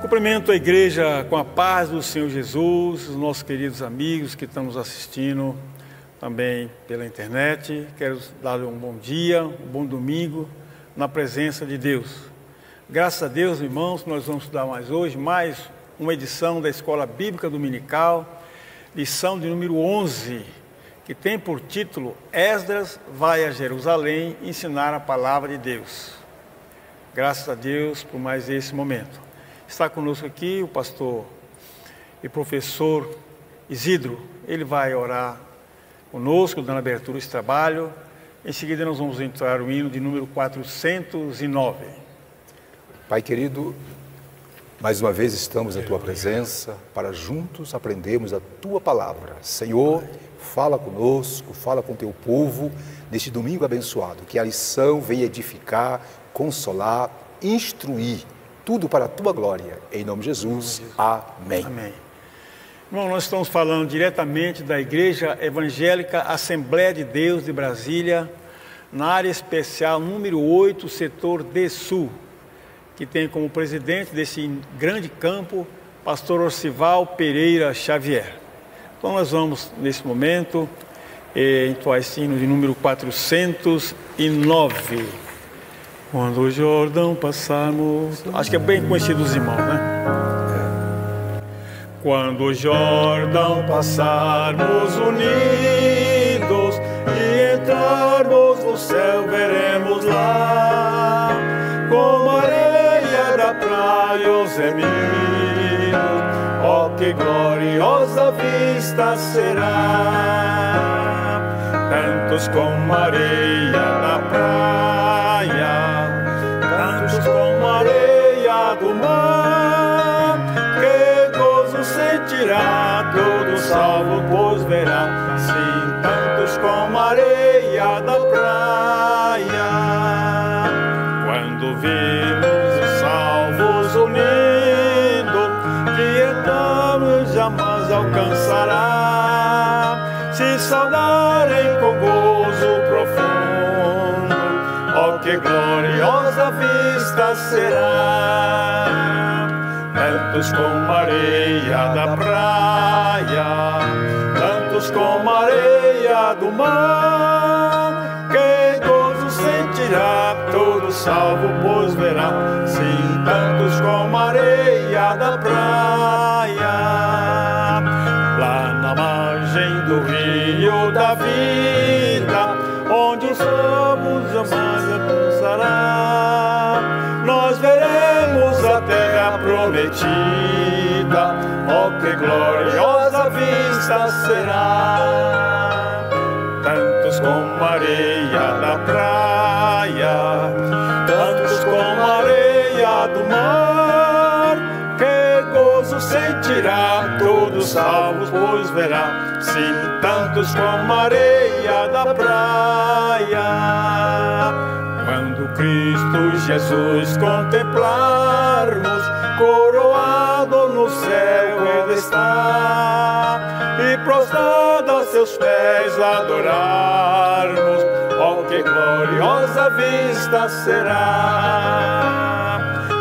Cumprimento a igreja com a paz do Senhor Jesus, os nossos queridos amigos que estão nos assistindo também pela internet. Quero dar um bom dia, um bom domingo na presença de Deus. Graças a Deus, irmãos, nós vamos estudar hoje mais uma edição da Escola Bíblica Dominical, lição de número 11, que tem por título Esdras vai a Jerusalém ensinar a palavra de Deus. Graças a Deus por mais esse momento. Está conosco aqui o pastor e professor Isidro. Ele vai orar conosco, dando abertura a esse trabalho. Em seguida nós vamos entrar o hino de número 409. Pai querido, mais uma vez estamos na Tua presença para juntos aprendermos a Tua palavra. Senhor, fala conosco, fala com Teu povo neste domingo abençoado. Que a lição venha edificar, consolar, instruir, tudo para a Tua glória. Em nome de Jesus, amém. Amém. Irmão, nós estamos falando diretamente da Igreja Evangélica Assembleia de Deus de Brasília, na área especial número 8, setor D Sul, que tem como presidente desse grande campo, pastor Orcival Pereira Xavier. Então nós vamos, nesse momento, entoar esse hino de número 409. Quando o Jordão passarmos... Acho que é bem conhecido dos irmãos, né? Quando o Jordão passarmos unidos e entrarmos no céu, veremos lá, como a areia da praia os remidos. Oh, que gloriosa vista será! Tantos como a areia da praia, tantos como a areia do mar, que gozo sentirá todo salvo, pois verá, sim, tantos como a areia da praia. Quando vimos os salvos unidos, piedade jamais alcançará, se saudarem com gozo profundo. Oh, que gloriosa vista será! Tantos como a areia da praia, tantos como a areia do mar, que gozo sentirá todo salvo, pois verá, sim, tantos como a areia da praia. Lá na margem do rio da vida, onde os salvos jamais alcançará, nós veremos a terra prometida. Oh, que gloriosa vista será! Tantos como a areia da praia, tantos como a areia do mar, que gozo sentirá todo salvo, pois verá, sim, tantos como a areia da praia. Quando Cristo Jesus contemplarmos, coroado no céu Ele está, e prostrado a seus pés adorarmos, oh, que gloriosa vista será!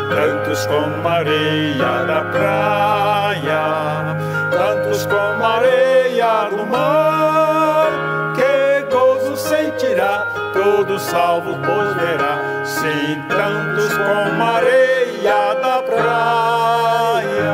Tantos como a areia da praia, tantos como a areia do mar, que gozo sentirá todo salvo, pois verá, sim, tantos como a areia da praia.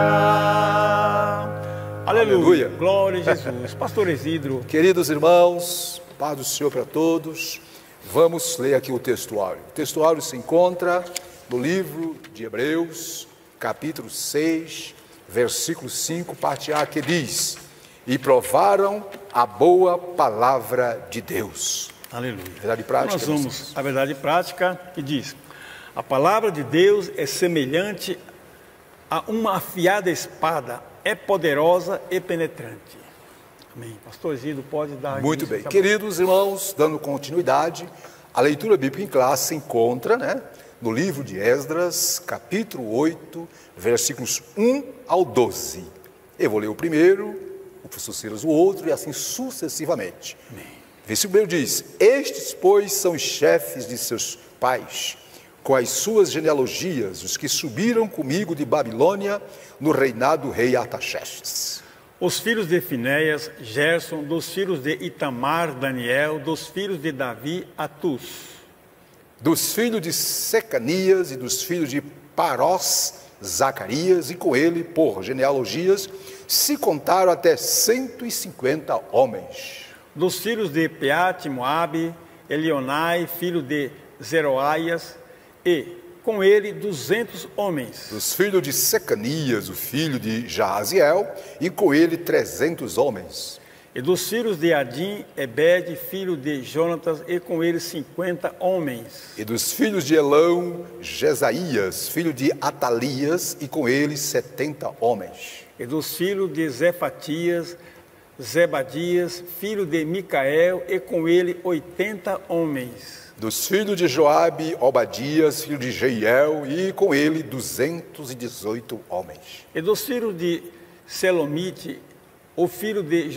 Aleluia. Glória a Jesus. Pastor Isidro. Queridos irmãos, paz do Senhor para todos. Vamos ler aqui o textuário. O textuário se encontra no livro de Hebreus, capítulo 6, versículo 5, parte A, que diz: e provaram a boa palavra de Deus. Aleluia. Verdade prática. Nós vamos à verdade prática, que diz: a palavra de Deus é semelhante a uma afiada espada, é poderosa e penetrante. Amém. Pastor Isidro, pode dar... Muito bem. Queridos irmãos, dando continuidade, a leitura bíblica em classe se encontra, no livro de Esdras, capítulo 8, versículos 1 ao 12. Eu vou ler o primeiro, o professor Silas o outro, e assim sucessivamente. Amém. Versículo 1 diz: estes, pois, são os chefes de seus pais, com as suas genealogias, os que subiram comigo de Babilônia no reinado do rei Artaxerxes. Os filhos de Finéias, Gerson, dos filhos de Itamar, Daniel, dos filhos de Davi, Atus. Dos filhos de Secanias e dos filhos de Parós, Zacarias, e com ele, por genealogias, se contaram até 150 homens. Dos filhos de Peate, Moabe, Elionai, filho de Zeroaias, e com ele 200 homens. Dos filhos de Secanias, o filho de Jaziel, e com ele 300 homens. E dos filhos de Adim, Ebed, filho de Jonatas, e com ele 50 homens. E dos filhos de Elão, Jesaías, filho de Atalias, e com ele 70 homens. E dos filhos de Zefatias, Zebadias, filho de Micael, e com ele 80 homens. Dos filhos de Joabe, Obadias, filho de Jeiel, e com ele 218 homens. E dos filhos de Selomite, o filho de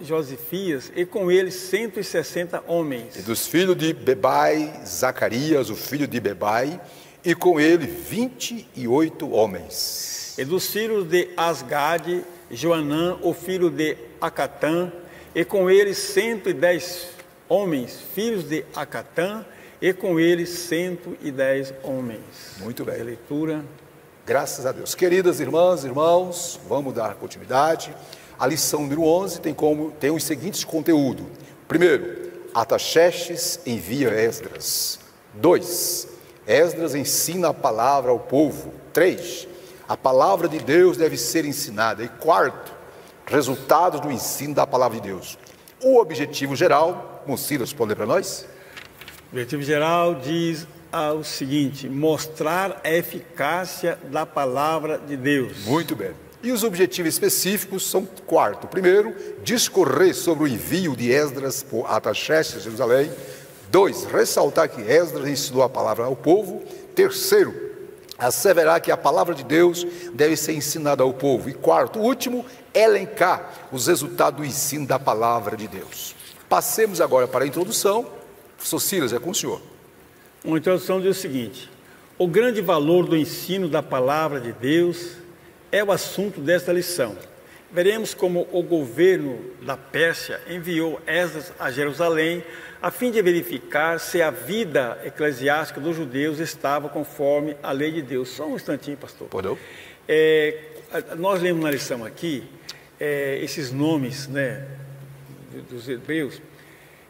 Josifias, e com ele 160 homens. E dos filhos de Bebai, Zacarias, o filho de Bebai, e com ele 28 homens. E dos filhos de Asgade, Joanã, o filho de Acatã, e com ele 110 homens, filhos de Acatã, e com ele 110 homens. Muito bem. A leitura. Graças a Deus. Queridas irmãs, irmãos, vamos dar continuidade. A lição número 11 tem os seguintes conteúdos. Primeiro, Artaxerxes envia Esdras. 2, Esdras ensina a palavra ao povo. 3, a palavra de Deus deve ser ensinada. E quarto, resultados do ensino da palavra de Deus. O objetivo geral, Monsilas, pode ler para nós? O objetivo geral diz o seguinte: mostrar a eficácia da palavra de Deus. Muito bem. E os objetivos específicos são quarto. Primeiro, discorrer sobre o envio de Esdras por Artaxerxes a Jerusalém. 2, ressaltar que Esdras ensinou a palavra ao povo. Terceiro, asseverar que a palavra de Deus deve ser ensinada ao povo. E quarto, último, elencar os resultados do ensino da palavra de Deus. Passemos agora para a introdução. Professor Silas, é com o senhor. Uma introdução diz o seguinte: o grande valor do ensino da palavra de Deus é o assunto desta lição. Veremos como o governo da Pérsia enviou Esdras a Jerusalém a fim de verificar se a vida eclesiástica dos judeus estava conforme a lei de Deus. Só um instantinho, pastor. Perdão? Nós lemos na lição aqui esses nomes, né, dos hebreus.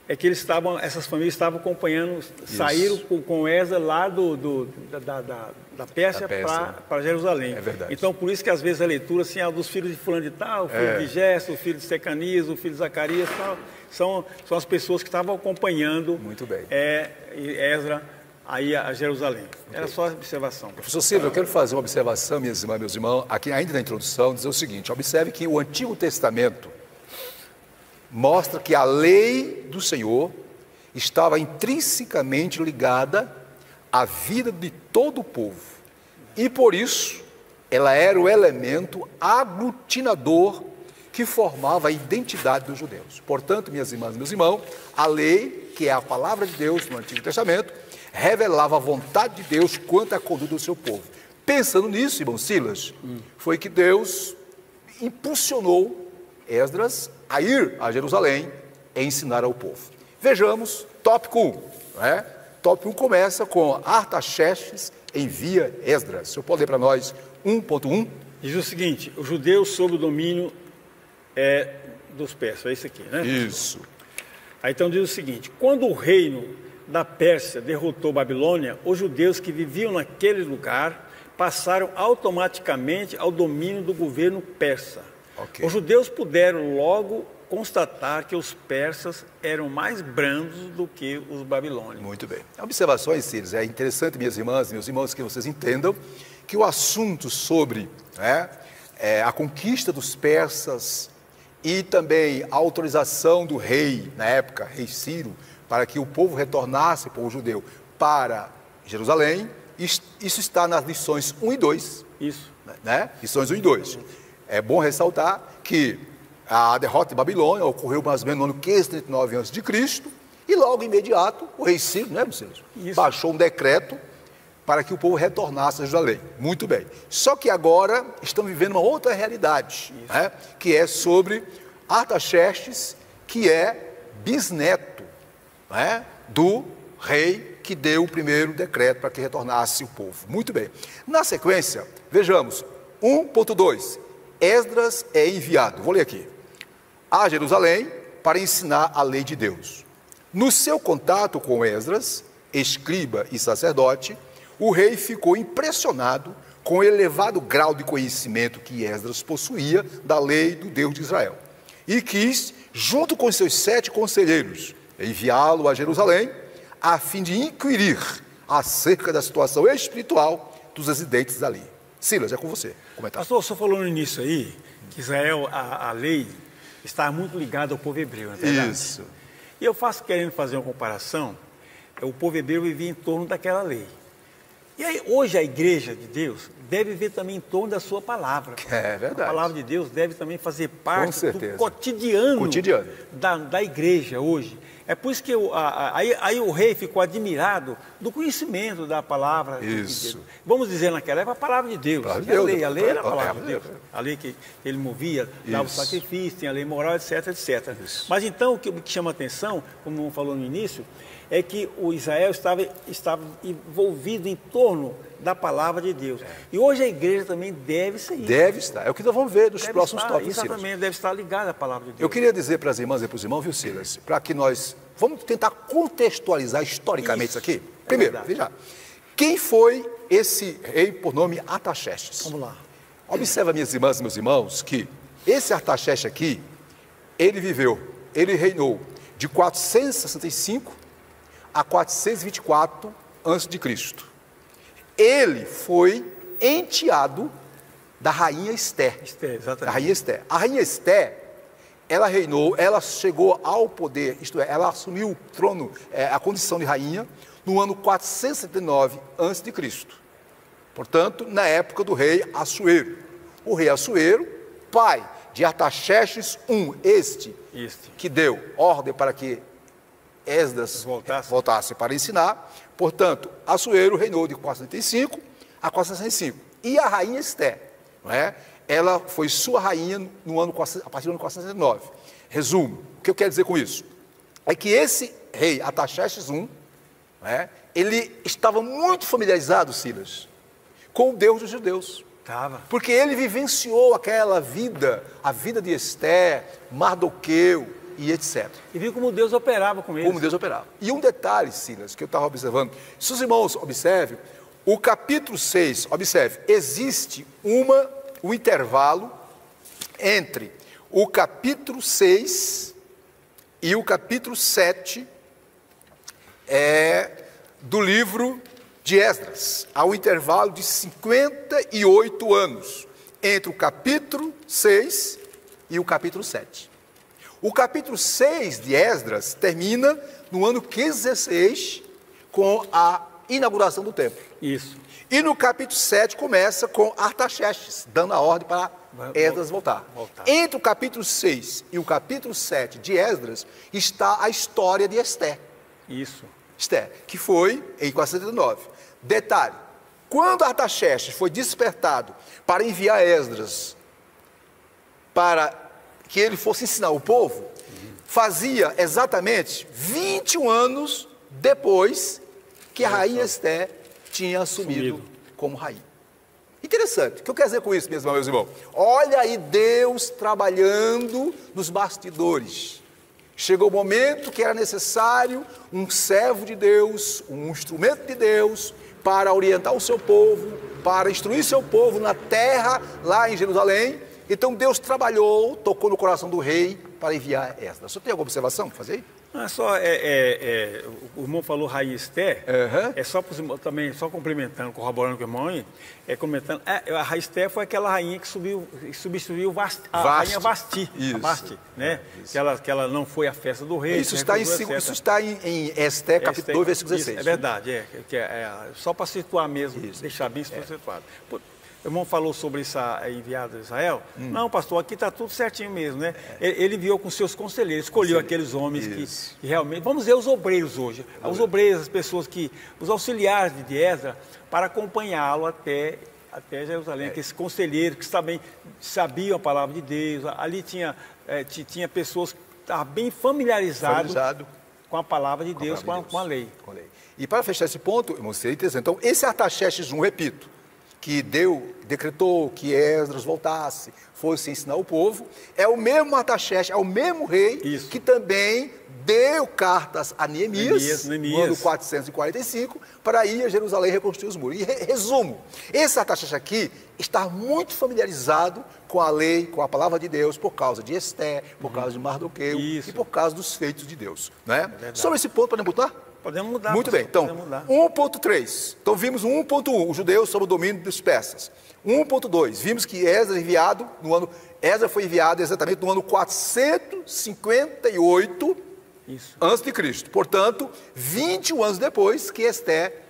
É que essas famílias estavam acompanhando, saíram com Esdras lá da Pérsia para Jerusalém. É verdade. Então, por isso que às vezes a leitura, assim, dos filhos de fulano de tal, o filho de Gerson, o filho de Secanias, o filho de Zacarias, tal, são as pessoas que estavam acompanhando. Muito bem. Esdras aí a Jerusalém. Era só a observação. Professor Silvio, eu quero fazer uma observação, minhas irmãs, meus irmãos, aqui ainda na introdução, dizer o seguinte: observe que o Antigo Testamento mostra que a lei do Senhor estava intrinsecamente ligada à vida de todo o povo. E por isso, ela era o elemento aglutinador que formava a identidade dos judeus. Portanto, minhas irmãs e meus irmãos, a lei, que é a palavra de Deus no Antigo Testamento, revelava a vontade de Deus quanto à conduta do seu povo. Pensando nisso, irmão Silas, foi que Deus impulsionou Esdras a ir a Jerusalém e ensinar ao povo. Vejamos, tópico 1. Né? Tópico 1 começa com Artaxerxes envia Esdras. O senhor pode ler para nós 1.1? Diz o seguinte: os judeus sob o domínio dos persas. É isso aqui, né? Isso. Aí então diz o seguinte: quando o reino da Pérsia derrotou Babilônia, os judeus que viviam naquele lugar passaram automaticamente ao domínio do governo persa. Okay. Os judeus puderam logo constatar que os persas eram mais brandos do que os babilônios. Muito bem. Observações, Silas. É interessante, minhas irmãs e meus irmãos, que vocês entendam que o assunto sobre a conquista dos persas e também a autorização do rei, na época, rei Ciro, para que o povo retornasse, o povo judeu, para Jerusalém, isso está nas lições 1 e 2. Isso. Né? Lições 1 e 2. É bom ressaltar que a derrota de Babilônia ocorreu mais ou menos no ano 539 a.C. e logo imediato o rei Ciro, né, Luciano? Baixou um decreto para que o povo retornasse a Jerusalém. Muito bem. Só que agora estão vivendo uma outra realidade, né? Que é sobre Artaxerxes, que é bisneto, né, do rei que deu o primeiro decreto para que retornasse o povo. Muito bem. Na sequência, vejamos, 1.2, Esdras é enviado, vou ler aqui, a Jerusalém para ensinar a lei de Deus. No seu contato com Esdras, escriba e sacerdote, o rei ficou impressionado com o elevado grau de conhecimento que Esdras possuía da lei do Deus de Israel e quis, junto com seus 7 conselheiros, enviá-lo a Jerusalém a fim de inquirir acerca da situação espiritual dos residentes ali. Silas, é com você. Comentar. Pastor, o senhor falou no início aí que Israel, a lei, está muito ligada ao povo hebreu, não é verdade? Isso. E eu querendo fazer uma comparação, o povo hebreu vivia em torno daquela lei. E aí, hoje a igreja de Deus deve viver também em torno da sua palavra. É verdade. A palavra de Deus deve também fazer parte do cotidiano da igreja hoje. É por isso que aí o rei ficou admirado do conhecimento da palavra. Isso. De Deus. Vamos dizer naquela época a palavra de Deus. A lei era a palavra de Deus. A lei que ele movia, dava o sacrifício, tinha a lei moral, etc, etc. Isso. Mas então o que chama a atenção, como falou no início, é que o Israel estava envolvido em torno da palavra de Deus. E hoje a igreja também deve ser isso. Deve estar. É o que nós vamos ver nos próximos tópicos. Exatamente, deve estar ligada à palavra de Deus. Eu queria dizer para as irmãs e para os irmãos, viu, Silas, para que nós vamos tentar contextualizar historicamente isso aqui. Primeiro, veja, quem foi esse rei por nome Artaxerxes? Vamos lá. Observa, minhas irmãs e meus irmãos, que esse Artaxerxes aqui, ele reinou de 465 a 424 a.C. Ele foi enteado da rainha Esther. Exatamente. Da rainha Esther. A rainha Esther, ela reinou, ela chegou ao poder, isto é, ela assumiu o trono, a condição de rainha, no ano 479 a.C. Portanto, na época do rei Assuero. O rei Assuero, pai de Artaxerxes I, que deu ordem para que Esdras voltasse para ensinar. Portanto, Assuero reinou de 475 a 465. E a rainha Esther, não é? Ela foi sua rainha a partir do ano 469. Resumo, o que eu quero dizer com isso? É que esse rei, Artaxerxes I, não é? Ele estava muito familiarizado, Silas, com o Deus dos judeus. Porque ele vivenciou aquela vida, a vida de Esther, Mardoqueu e etc. E viu como Deus operava com eles. Como Deus operava. E um detalhe, Silas, que eu estava observando. Se os irmãos observem, o capítulo 6, observe, existe um intervalo entre o capítulo 6 e o capítulo 7 do livro de Esdras. Há um intervalo de 58 anos entre o capítulo 6 e o capítulo 7. O capítulo 6 de Esdras termina no ano 516 com a inauguração do templo. Isso. E no capítulo 7 começa com Artaxerxes, dando a ordem para Esdras voltar. Entre o capítulo 6 e o capítulo 7 de Esdras está a história de Esther. Isso. Esther, que foi em 479. Detalhe, quando Artaxerxes foi despertado para enviar Esdras para que ele fosse ensinar o povo, fazia exatamente 21 anos depois que a rainha Esther tinha assumido como rainha. Interessante. O que eu quero dizer com isso, meus irmãos? Olha aí Deus trabalhando nos bastidores. Chegou o momento que era necessário um servo de Deus, um instrumento de Deus, para orientar o seu povo, para instruir seu povo na terra, lá em Jerusalém. Então Deus trabalhou, tocou no coração do rei para enviar Esdras. Você tem alguma observação para fazer aí? Não, só, o irmão falou rainha Esther, é só para os irmãos também, só complementando, corroborando com o irmão aí, comentando, a rainha Esther foi aquela rainha que substituiu a rainha Vasti, né? Que ela não foi à festa do rei. Isso está em Esther, capítulo 2, versículo 16. Isso, é verdade, só para situar mesmo, deixar bem situado. O irmão falou sobre essa enviada de Israel. Não, pastor, aqui está tudo certinho mesmo, né? Ele enviou com seus conselheiros, escolheu aqueles homens que realmente... Vamos ver os obreiros hoje. Os obreiros, as pessoas os auxiliares de Esdras, para acompanhá-lo até Jerusalém, aqueles conselheiros que também sabiam a palavra de Deus. Ali tinha pessoas que estavam bem familiarizadas com a palavra de Deus, com a lei. E para fechar esse ponto, irmão, seria interessante. Então, esse Artaxerxes I, repito, que decretou que Esdras voltasse, fosse ensinar o povo, é o mesmo Artaxerxes, é o mesmo rei que também deu cartas a Neemias, no ano 445, para ir a Jerusalém reconstruir os muros. E resumo, esse Artaxerxes aqui está muito familiarizado com a lei, com a palavra de Deus, por causa de Esté, por causa de Mardoqueu e por causa dos feitos de Deus. Né? Sobre esse ponto, podemos botar? Podemos mudar. Muito bem, então, 1.3. Então, vimos 1.1, os judeus sob o domínio dos persas. 1.2, vimos que Esdras foi enviado exatamente no ano 458 antes de Cristo. Portanto, 21 anos depois que Esté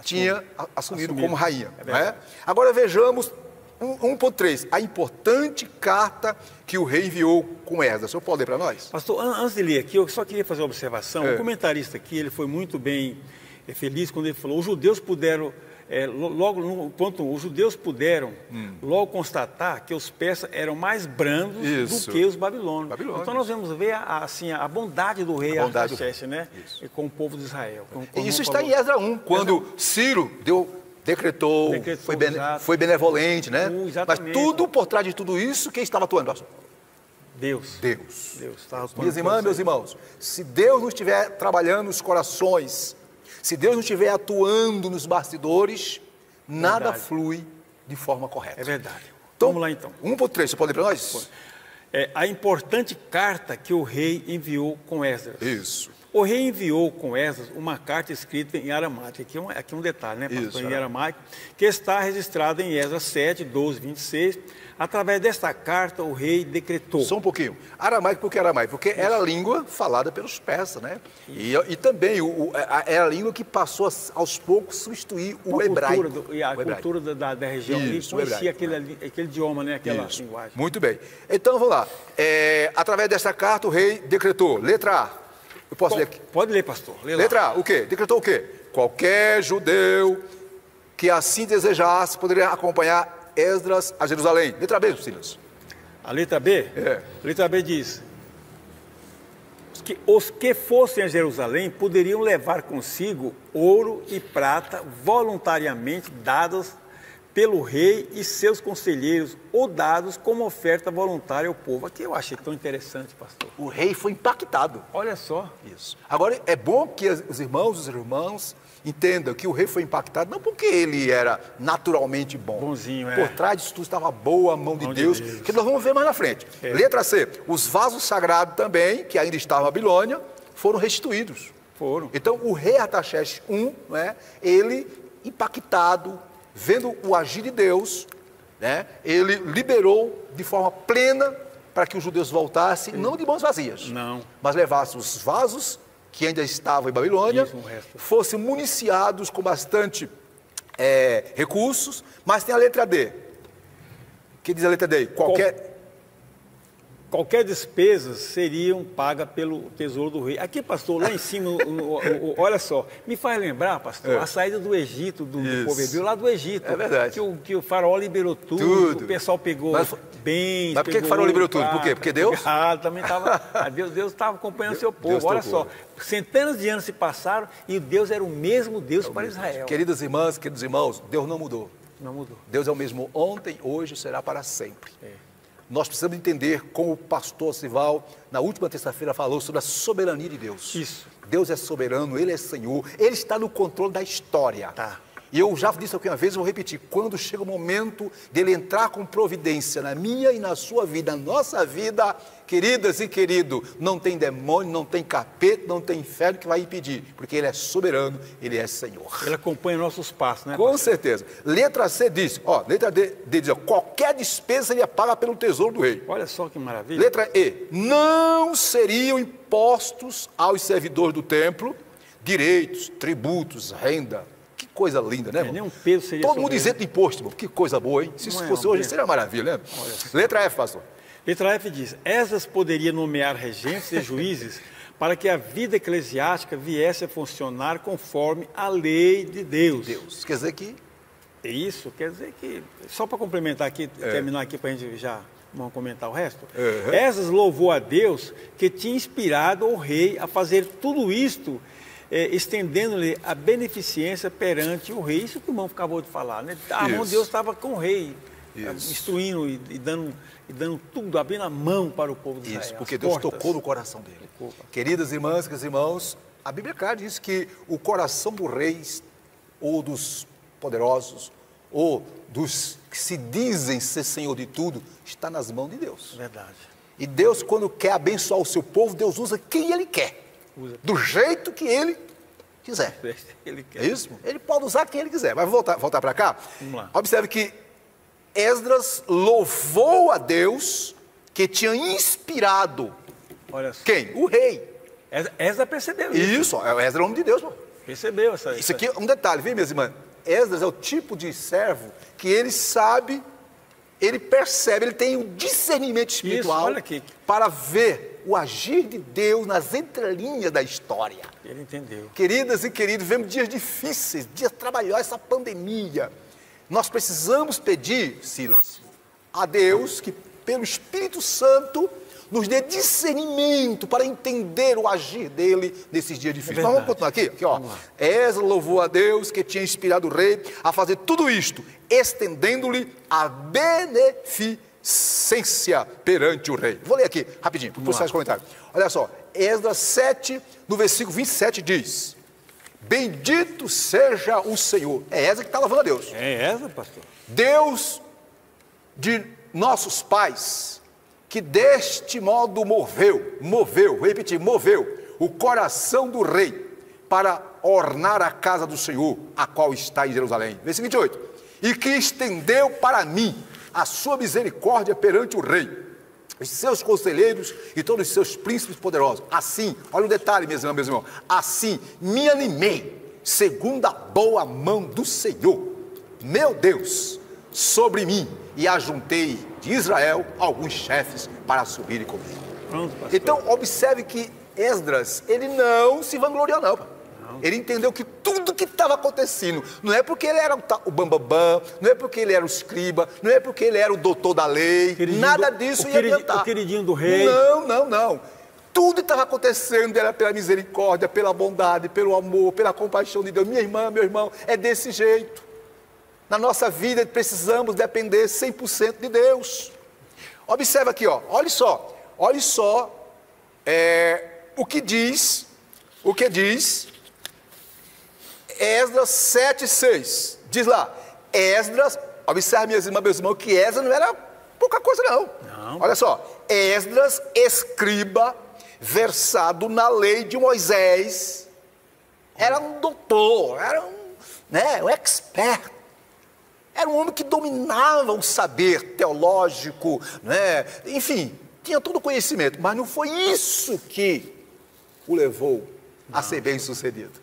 tinha assumido como rainha. Né? Agora vejamos 1.3, a importante carta que o rei enviou com Esdras. O senhor pode ler para nós? Pastor, antes de ler aqui, eu só queria fazer uma observação. O comentarista aqui, ele foi muito bem feliz quando ele falou, os judeus puderam, os judeus puderam logo constatar que os persas eram mais brandos do que os babilônios. Então nós vamos ver a bondade do rei Artaxerxes, né? Com o povo de Israel. E isso está em Esdras 1, quando Ciro decretou, foi benevolente, né? Mas tudo por trás de tudo isso, quem estava atuando? Deus. Minhas irmãs, meus irmãos, se Deus não estiver trabalhando nos corações, se Deus não estiver atuando nos bastidores, nada flui de forma correta. É verdade. Então, vamos lá então. 1.3, você pode ler para nós? A importante carta que o rei enviou com Esdras. Isso. O rei enviou com Esdras uma carta escrita em aramaico. Aqui um detalhe, né, pastor? Em aramaico, que está registrada em Esdras 7, 12, 26. Através desta carta, o rei decretou. Só um pouquinho. Aramaico, por que aramaico? Porque era a língua falada pelos persas, né? E também era a língua que passou aos poucos a substituir o hebraico. Cultura da região ali conhecia aquele idioma, né? Aquela linguagem. Muito bem. Então, vamos lá. Através desta carta, o rei decretou. Letra A. Eu posso ler aqui? Pode ler, pastor. Letra A, o quê? Decretou o quê? Qualquer judeu que assim desejasse poderia acompanhar Esdras a Jerusalém. Letra B, Silas. A letra B? A letra B diz que os que fossem a Jerusalém poderiam levar consigo ouro e prata voluntariamente dados pelo rei e seus conselheiros ou dados como oferta voluntária ao povo. Aqui eu achei tão interessante, pastor. O rei foi impactado. Olha só. Isso. Agora, é bom que os irmãos entendam que o rei foi impactado, não porque ele era naturalmente bom. Bonzinho, Por trás disso tudo estava boa a mão de Deus, que nós vamos ver mais na frente. Letra C. Os vasos sagrados também, que ainda estavam na Babilônia, foram restituídos. Então, o rei Artaxerxes I, né, ele impactado, vendo o agir de Deus, né, ele liberou de forma plena para que os judeus voltassem, não de mãos vazias, mas levassem os vasos que ainda estavam em Babilônia, fossem municiados com bastante recursos, mas tem a letra D. O que diz a letra D? Qualquer despesa seriam pagas pelo tesouro do rei. Aqui, pastor, lá em cima, olha só, me faz lembrar, pastor, a saída do Egito, do povo hebreu, lá do Egito. É verdade. Que o faraó liberou tudo. O pessoal pegou bens. Mas por que o faraó liberou tudo? Por quê? Porque Deus? Também estava. Deus estava acompanhando o seu povo. Olha só, centenas de anos se passaram e Deus era o mesmo Deus para Israel. Queridas irmãs, queridos irmãos, Deus não mudou. Não mudou. Deus é o mesmo ontem, hoje e será para sempre. Nós precisamos entender como o pastor Sival, na última terça-feira, falou sobre a soberania de Deus. Isso. Deus é soberano, Ele é Senhor, Ele está no controle da história. E eu já disse aqui uma vez, eu vou repetir, quando chega o momento dele entrar com providência na minha e na sua vida, na nossa vida, queridas e querido, não tem demônio, não tem capeta, não tem inferno que vai impedir, porque Ele é soberano, Ele é Senhor. Ele acompanha nossos passos, né? Com certeza. Letra C diz, letra D diz, qualquer despesa seria paga pelo tesouro do rei. Olha só que maravilha. Letra E, não seriam impostos aos servidores do templo direitos, tributos, renda. Que coisa linda, né, irmão? Nem um peso seria Todo mundo isento de imposto, irmão. Que coisa boa, hein? Se isso fosse hoje, seria maravilha, né? Letra F, pastor. Letra F diz: Esdras poderia nomear regentes e juízes para que a vida eclesiástica viesse a funcionar conforme a lei de Deus. Quer dizer que... Isso quer dizer que, só para complementar aqui, terminar aqui para a gente já vamos comentar o resto. Esdras louvou a Deus que tinha inspirado o rei a fazer tudo isto, estendendo-lhe a beneficência perante o rei. Isso que o irmão acabou de falar, né? A mão de Deus estava com o rei, instruindo e dando tudo, abrindo a mão para o povo de Israel. Isso, porque Deus tocou no coração dele. Queridas irmãs, queridos irmãos, a Bíblia diz que o coração do rei, ou dos poderosos, ou dos que se dizem ser senhor de tudo, está nas mãos de Deus. Verdade. E Deus, quando quer abençoar o seu povo, Deus usa quem Ele quer. Do jeito que Ele quiser. Ele quer. É isso? Ele pode usar quem Ele quiser. Mas voltar para cá. Vamos lá. Observe que Esdras louvou a Deus que tinha inspirado. Olha só. Quem? O rei. Esdras percebeu isso. Isso, Esdras é o nome de Deus. Percebeu Isso aqui é um detalhe, viu, minhas irmãs? Esdras é o tipo de servo que ele sabe, ele percebe, ele tem um discernimento espiritual para ver o agir de Deus nas entrelinhas da história. Ele entendeu. Queridas e queridos, vemos dias difíceis, dias trabalhosos, essa pandemia. Nós precisamos pedir, Silas, a Deus que pelo Espírito Santo nos dê discernimento para entender o agir dele nesses dias difíceis. Mas vamos continuar aqui, ó. Esdras louvou a Deus que tinha inspirado o rei a fazer tudo isto, estendendo-lhe a beneficência perante o rei. Vou ler aqui rapidinho, para você fazer comentário. Olha só, Esdras 7, no versículo 27 diz: bendito seja o Senhor. É Esdras que está louvando a Deus. É Esdras, pastor. Deus de nossos pais, que deste modo moveu o coração do rei para ornar a casa do Senhor, a qual está em Jerusalém. Versículo 28. E que estendeu para mim a sua misericórdia perante o rei, os seus conselheiros e todos os seus príncipes poderosos. Assim, olha o detalhe, meus irmãos, assim me animei, segundo a boa mão do Senhor, meu Deus, sobre mim, e ajuntei de Israel alguns chefes para subirem comigo. Então, observe que Esdras, ele não se vangloriou, não. Ele entendeu que tudo que estava acontecendo, não é porque ele era o bambambam, não é porque ele era o escriba, não é porque ele era o doutor da lei, nada disso ia adiantar. O queridinho do rei. Não. Tudo estava acontecendo era pela misericórdia, pela bondade, pelo amor, pela compaixão de Deus. Minha irmã, meu irmão, é desse jeito. Na nossa vida precisamos depender 100% de Deus. Observa aqui, ó, olha só o que diz Esdras 7:6. Diz lá, Esdras, observe minhas irmãs, meus irmãos, que Esdras não era pouca coisa não. Olha só, Esdras, escriba, versado na lei de Moisés, era um doutor, era um expert. Era um homem que dominava o saber teológico, né? Enfim, tinha todo o conhecimento, mas não foi isso que o levou a ser bem-sucedido.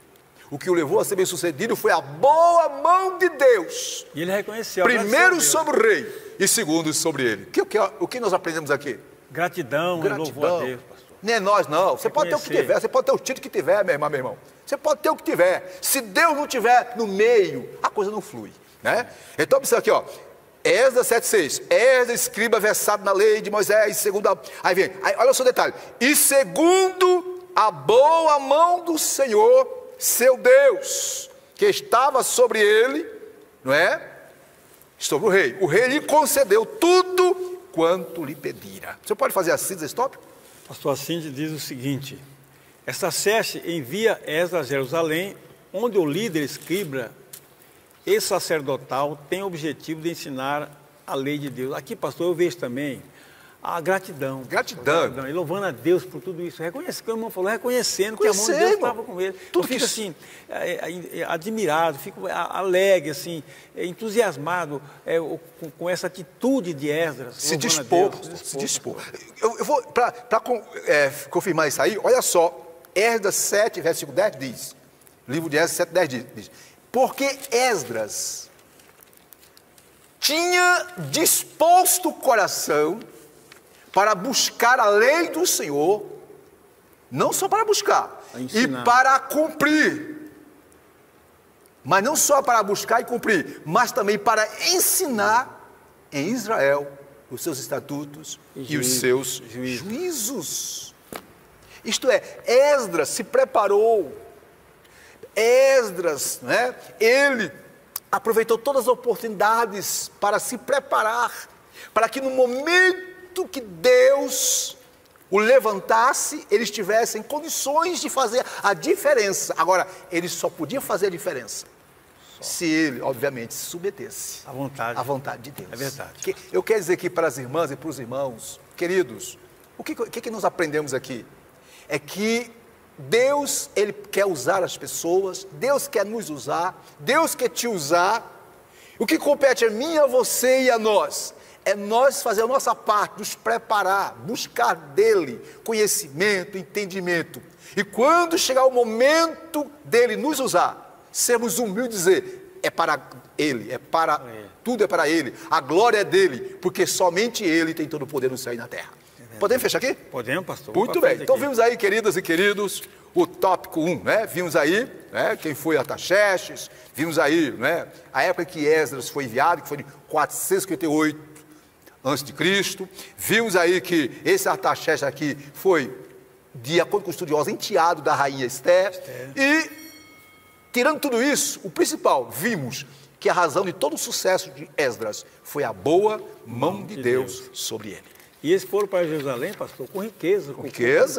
O que o levou a ser bem-sucedido foi a boa mão de Deus. E ele reconheceu. Primeiro sobre o rei e segundo sobre ele. O que nós aprendemos aqui? Gratidão. Louvor a Deus, pastor. Nem é nós, não. Você pode ter o que tiver, você pode ter o título que tiver, minha irmã, meu irmão. Você pode ter o que tiver. Se Deus não tiver no meio, a coisa não flui. Né? Então, observa aqui, ó, Esdras 7:6, Esdras, escriba, versado na lei de Moisés, segundo olha só o detalhe, e segundo a boa mão do Senhor, seu Deus, que estava sobre ele, não é? Sobre o rei lhe concedeu tudo quanto lhe pedira. Você pode fazer assim, stop? Pastor Cindy diz o seguinte: esta seste envia Esdras a Jerusalém, onde o líder escriba e sacerdotal tem o objetivo de ensinar a lei de Deus. Aqui, pastor, eu vejo também a gratidão. E louvando a Deus por tudo isso. Reconhece, como o irmão falou, reconhecendo que a mão de Deus estava com ele. Tudo fica assim, admirado, fico alegre, assim, entusiasmado com essa atitude de Esdras. Se dispor. Eu vou, para confirmar isso aí, olha só, Esdras 7, versículo 10 diz, livro de Esdras 7, 10 diz, Porque Esdras tinha disposto o coração para buscar a lei do Senhor, não só para buscar, e para cumprir. Mas não só para buscar e cumprir, mas também para ensinar em Israel os seus estatutos e os seus juízos. Isto é, Esdras se preparou. Esdras, né, ele aproveitou todas as oportunidades para se preparar, para que no momento que Deus o levantasse, ele estivesse em condições de fazer a diferença. Agora, ele só podia fazer a diferença se ele, obviamente, se submetesse à vontade de Deus. É verdade. Eu quero dizer aqui para as irmãs e para os irmãos, queridos, o que nós aprendemos aqui? É que Deus, Ele quer usar as pessoas, Deus quer nos usar, Deus quer te usar. O que compete a mim, a você e a nós, é nós fazer a nossa parte, nos preparar, buscar dEle conhecimento, entendimento. E quando chegar o momento dEle nos usar, sermos humildes e dizer, é para Ele, tudo é para Ele, a glória é dEle, porque somente Ele tem todo o poder no céu e na terra. Podemos fechar aqui? Podemos, pastor. Muito bem. Então vimos aí, queridas e queridos, o tópico 1, né? Vimos aí, né, quem foi Artaxerxes, vimos aí, né, a época que Esdras foi enviado, que foi de 458 a.C. Vimos aí que esse Artaxerxes aqui foi, de acordo com os estudiosos, enteado da rainha Esther. E, tirando tudo isso, o principal, vimos que a razão de todo o sucesso de Esdras foi a boa mão de Deus sobre ele. E eles foram para Jerusalém, pastor, com riqueza. Com Deus.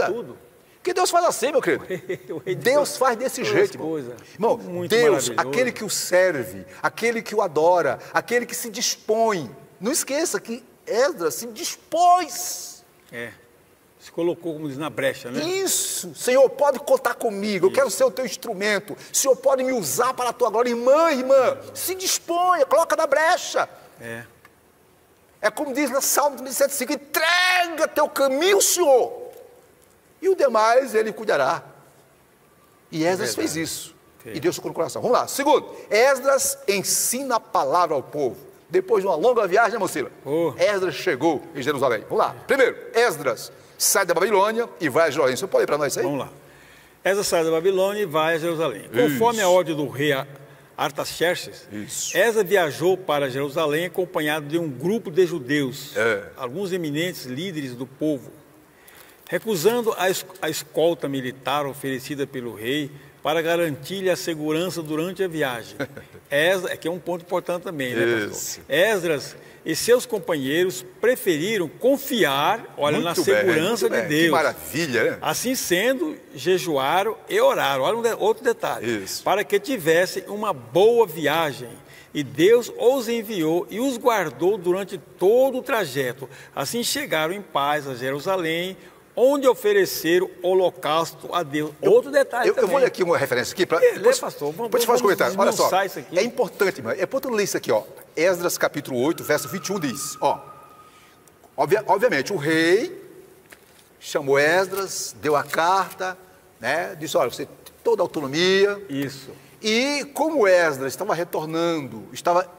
Que Deus faz assim, meu querido. Deus faz desse jeito, irmão. Deus, aquele que o serve, aquele que o adora, aquele que se dispõe. Não esqueça que Esdras se dispôs. Se colocou, como diz, na brecha, né? Isso. Senhor, pode contar comigo. Eu quero ser o teu instrumento. O Senhor pode me usar para a tua glória. Irmã, se disponha, coloca na brecha. É como diz no Salmo 105, entrega teu caminho ao Senhor, e o demais Ele cuidará. E Esdras fez isso, e Deus tocou no coração. Vamos lá. Segundo, Esdras ensina a palavra ao povo. Depois de uma longa viagem, né, Mocila? Esdras chegou em Jerusalém. Vamos lá. Primeiro, Esdras sai da Babilônia e vai a Jerusalém. Você pode ler para nós isso aí? Vamos lá. Esdras sai da Babilônia e vai a Jerusalém. Conforme a ordem do rei Artaxerxes, Esdras viajou para Jerusalém acompanhado de um grupo de judeus, alguns eminentes líderes do povo, recusando a escolta militar oferecida pelo rei para garantir-lhe a segurança durante a viagem. Esdras, que é um ponto importante também, né, pastor? Esdras e seus companheiros preferiram confiar, na segurança de Deus. Que maravilha, né? Assim sendo, jejuaram e oraram. Olha outro detalhe. Para que tivessem uma boa viagem. E Deus os enviou e os guardou durante todo o trajeto. Assim chegaram em paz a Jerusalém, onde ofereceram holocausto a Deus. Outro detalhe também. Eu vou ler aqui uma referência aqui para... pastor. Depois te faço comentário. Olha só, isso aqui. é importante, irmão. É importante ler isso aqui, ó. Esdras capítulo 8, verso 21 diz, ó. Obviamente, o rei chamou Esdras, deu a carta, né? Disse, olha, você tem toda a autonomia. Isso. E como Esdras estava estava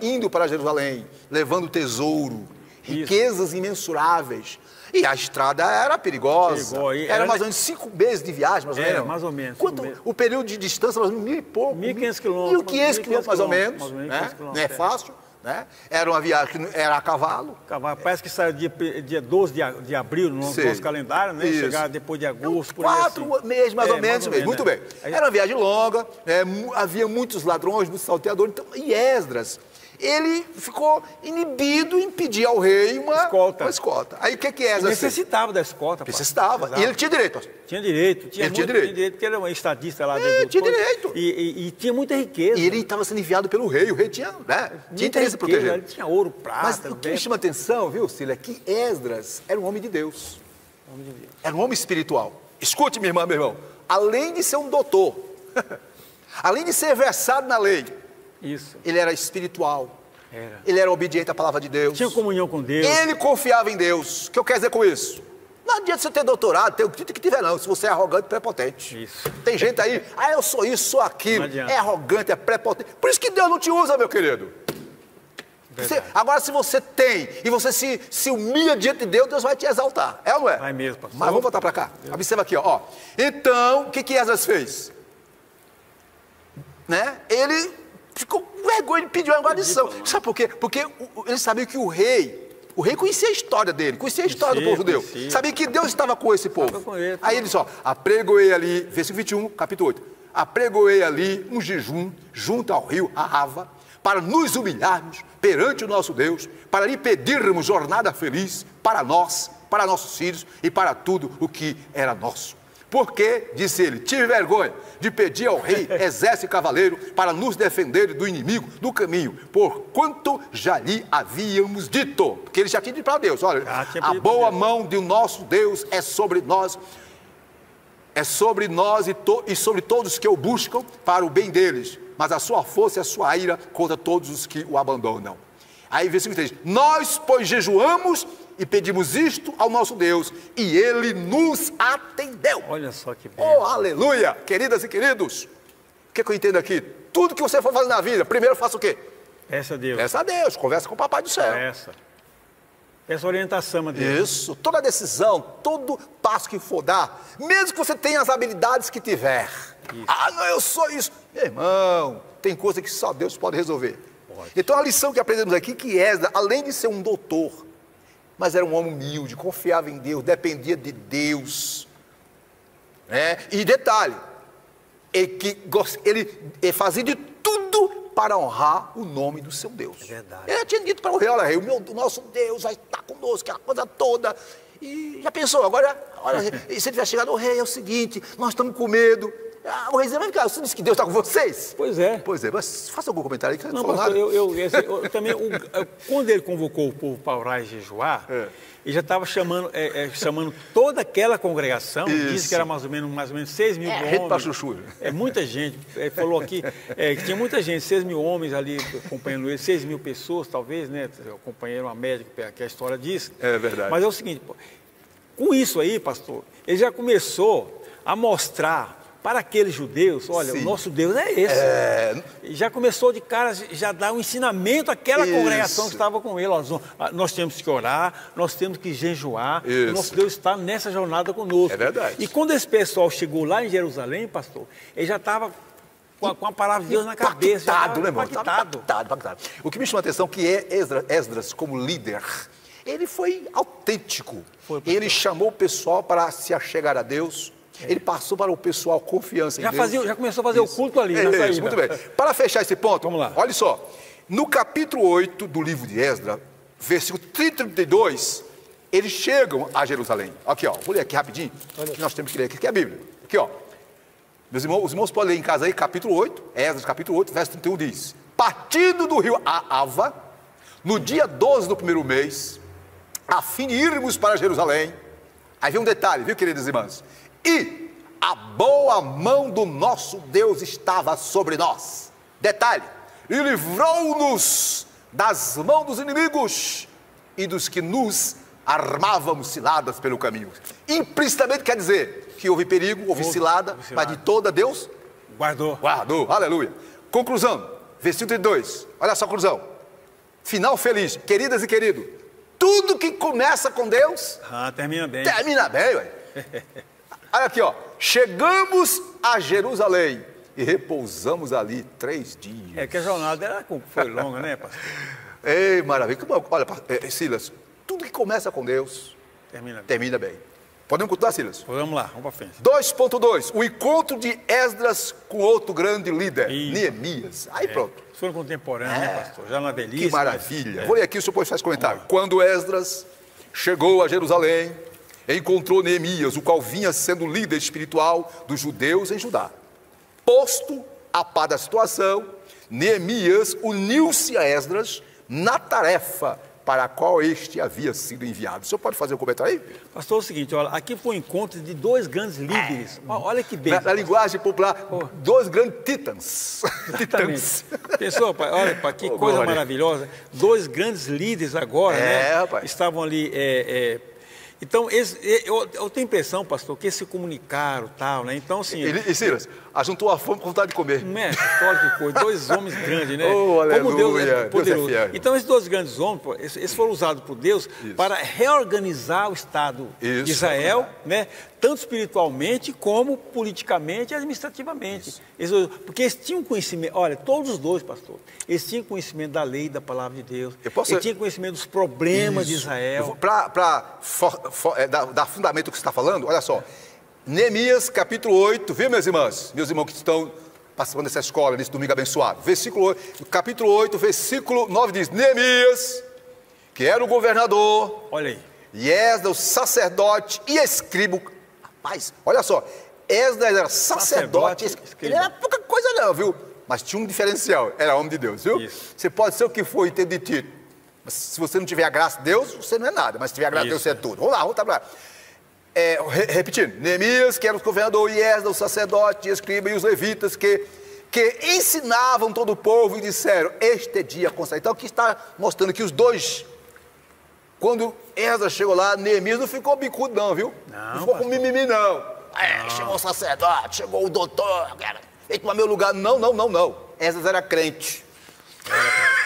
indo para Jerusalém, levando tesouro, riquezas imensuráveis. E a estrada era perigosa. Era mais ou menos 5 meses de viagem, mais ou menos. Mais ou menos. O período de distância, mais ou menos 1.000 e pouco. 1.500 quilômetros. 1.500 quilômetros, mais ou menos. Né? Não é fácil. Né? Era uma viagem que era a cavalo. Parece que saiu dia 12 de abril no nosso calendário, né? Chegar depois de agosto. 4 meses, mais ou menos. Muito bem. Era uma viagem longa, havia muitos ladrões, muitos salteadores. Então, e Esdras, ele ficou inibido em pedir ao rei uma escolta. Aí o que Esdras fez? Necessitava da escolta. Necessitava. E ele tinha direito. Tinha direito, porque ele era um estadista lá dentro. Tinha direito. E tinha muita riqueza. E ele estava sendo enviado pelo rei. O rei tinha interesse em proteger. Ele tinha ouro, prata. Mas o que me chama atenção, viu, Cília, é que Esdras era um homem de Deus. Era um homem espiritual. Escute, minha irmã, meu irmão. Além de ser um doutor, além de ser versado na lei, ele era espiritual. Ele era obediente à palavra de Deus. Tinha comunhão com Deus. Ele confiava em Deus. O que eu quero dizer com isso? Não adianta você ter doutorado, ter o título que tiver, não, se você é arrogante e prepotente. Isso. Tem gente aí, eu sou isso, sou aquilo, é arrogante, é prepotente. Por isso que Deus não te usa, meu querido. Agora, se você tem e você se humilha diante de Deus, Deus vai te exaltar. É ou não é? Vai mesmo, pastor. Mas vamos voltar para cá. Observa aqui, ó. Então, o que Esdras fez? Né? Ele ficou com vergonha, ele pediu uma guarnição. Sabe por quê? Porque ele sabia que o rei conhecia a história dele, conhecia a história do povo judeu. Sabia que Deus estava com esse povo. Aí ele disse, ó, apregoei ali, versículo 21, capítulo 8. Apregoei ali um jejum junto ao rio Ahava, para nos humilharmos perante o nosso Deus, para lhe pedirmos jornada feliz para nós, para nossos filhos e para tudo o que era nosso. Porque, disse ele, tive vergonha de pedir ao rei exército e cavaleiro para nos defender do inimigo do caminho, porquanto já lhe havíamos dito. Porque ele já tinha dito para Deus, olha, a boa mão do nosso Deus é sobre nós e sobre todos que o buscam para o bem deles, mas a sua força e a sua ira contra todos os que o abandonam. Aí, versículo 3, nós, pois, jejuamos e pedimos isto ao nosso Deus, e Ele nos atendeu. Olha só que bem. Oh, aleluia! Queridas e queridos, o que eu entendo aqui? Tudo que você for fazer na vida, primeiro faça o quê? Peça a Deus. Peça a Deus, conversa com o Papai do Céu. Peça orientação a Deus. Isso, toda decisão, todo passo que for dar, mesmo que você tenha as habilidades que tiver. Isso. Não, eu sou isso. Meu irmão, tem coisa que só Deus pode resolver. Então a lição que aprendemos aqui, que Esdras, além de ser um doutor, mas era um homem humilde, confiava em Deus, dependia de Deus. E detalhe, ele fazia de tudo para honrar o nome do seu Deus. É verdade. Ele tinha dito para o rei, olha rei, o nosso Deus vai estar conosco, aquela coisa toda. E já pensou, agora, se ele tiver chegado, rei, é o seguinte, nós estamos com medo. O rei dizia, você disse que Deus está com vocês? Pois é. Pois é, mas faça algum comentário aí que não pastor, eu também, quando ele convocou o povo para orar e jejuar, ele já estava chamando toda aquela congregação, disse que era mais ou menos 6 mil homens. Gente para chuchu. Muita gente, ele falou aqui, que tinha muita gente, 6 mil homens ali acompanhando ele, 6 mil pessoas talvez, né, acompanharam a média que a história diz. É verdade. Mas é o seguinte, com isso aí, pastor, ele já começou a mostrar para aqueles judeus, olha, o nosso Deus é esse. E já começou de cara, já dá um ensinamento àquela congregação que estava com ele. Nós temos que orar, nós temos que jejuar, o nosso Deus está nessa jornada conosco. É verdade. E quando esse pessoal chegou lá em Jerusalém, pastor, ele já estava com a palavra de Deus na cabeça. Impactado. O que me chama a atenção é que Esdras, como líder, ele foi autêntico. Ele chamou o pessoal para se achegar a Deus. Ele passou para o pessoal confiança em Deus. Já começou a fazer o culto ali, na saída. Muito bem. Para fechar esse ponto, vamos lá. Olha só. No capítulo 8 do livro de Esdras, versículo 32, eles chegam a Jerusalém. Aqui, ó. Vou ler aqui rapidinho, que nós temos que ler aqui, que é a Bíblia. Aqui, ó. Meus irmãos, os irmãos podem ler em casa aí, capítulo 8, Esdras, capítulo 8, verso 31 diz: partindo do rio Ahava, no dia 12 do primeiro mês, a fim de irmos para Jerusalém. Aí vem um detalhe, viu, queridas irmãs? E a boa mão do nosso Deus estava sobre nós. Detalhe, e livrou-nos das mãos dos inimigos e dos que nos armávamos ciladas pelo caminho. Implicitamente quer dizer que houve perigo, houve cilada, mas de toda Deus guardou, aleluia. Conclusão, versículo 32, olha só a conclusão. Final feliz, queridas e queridos, tudo que começa com Deus termina bem, ué. Olha aqui, ó. Chegamos a Jerusalém e repousamos ali 3 dias. Que a jornada foi longa, né, pastor? Ei, maravilha. Olha, Silas, tudo que começa com Deus termina bem. Podemos continuar, Silas? Vamos lá, vamos para frente. 2.2, o encontro de Esdras com outro grande líder, Neemias. Aí pronto. Foram contemporâneos, né, pastor? Já na velhice. Que maravilha. Vou ler aqui, o senhor faz comentário. Quando Esdras chegou a Jerusalém, encontrou Neemias, o qual vinha sendo líder espiritual dos judeus em Judá. Posto a par da situação, Neemias uniu-se a Esdras na tarefa para a qual este havia sido enviado. O senhor pode fazer um comentário aí? Pastor, é o seguinte, olha, aqui foi um encontro de 2 grandes líderes. Olha que bem. Na linguagem popular, 2 grandes titãs. Titãs. Pessoal, olha, que coisa maravilhosa. 2 grandes líderes agora, né? Rapaz. Estavam ali Então, eu tenho a impressão, pastor, que eles se comunicaram e tal, né? Então, assim... E Silas, ajuntou a fome com vontade de comer. Não é? Olha que coisa, dois homens grandes, né? Oh, aleluia. Como Deus é poderoso. Deus é fiel. Então, esses dois grandes homens, pô, eles foram usados por Deus para reorganizar o Estado de Israel, né? Tanto espiritualmente como politicamente e administrativamente. Porque eles tinham conhecimento, olha, todos os dois, pastor, eles tinham conhecimento da lei, da palavra de Deus, eles tinham conhecimento dos problemas de Israel. Para dar fundamento ao que você está falando, olha só, Neemias capítulo 8, viu, meus irmãos que estão participando dessa escola, nesse domingo abençoado, capítulo 8, versículo 9 diz, Neemias, que era o governador, olha aí, e Esdras, o sacerdote e escriba. Rapaz, olha só, Esdras era sacerdote, ele era pouca coisa não, viu? Mas tinha um diferencial, era homem de Deus, viu? Isso. Você pode ser o que for e ter de ti. Mas se você não tiver a graça de Deus, você não é nada. Mas se tiver a graça de Deus, você é tudo. Vamos lá. Repetindo, Neemias, que era o governador, e Esdras, o sacerdote, e escriba, e os levitas, que ensinavam todo o povo e disseram, este é dia consagrado. Então aqui está mostrando que os dois... Quando Esdras chegou lá, Neemias não ficou bicudo não, viu? Não ficou com mimimi não. Chegou o sacerdote, chegou o doutor, veio tomar meu lugar. Não. Esdras era crente.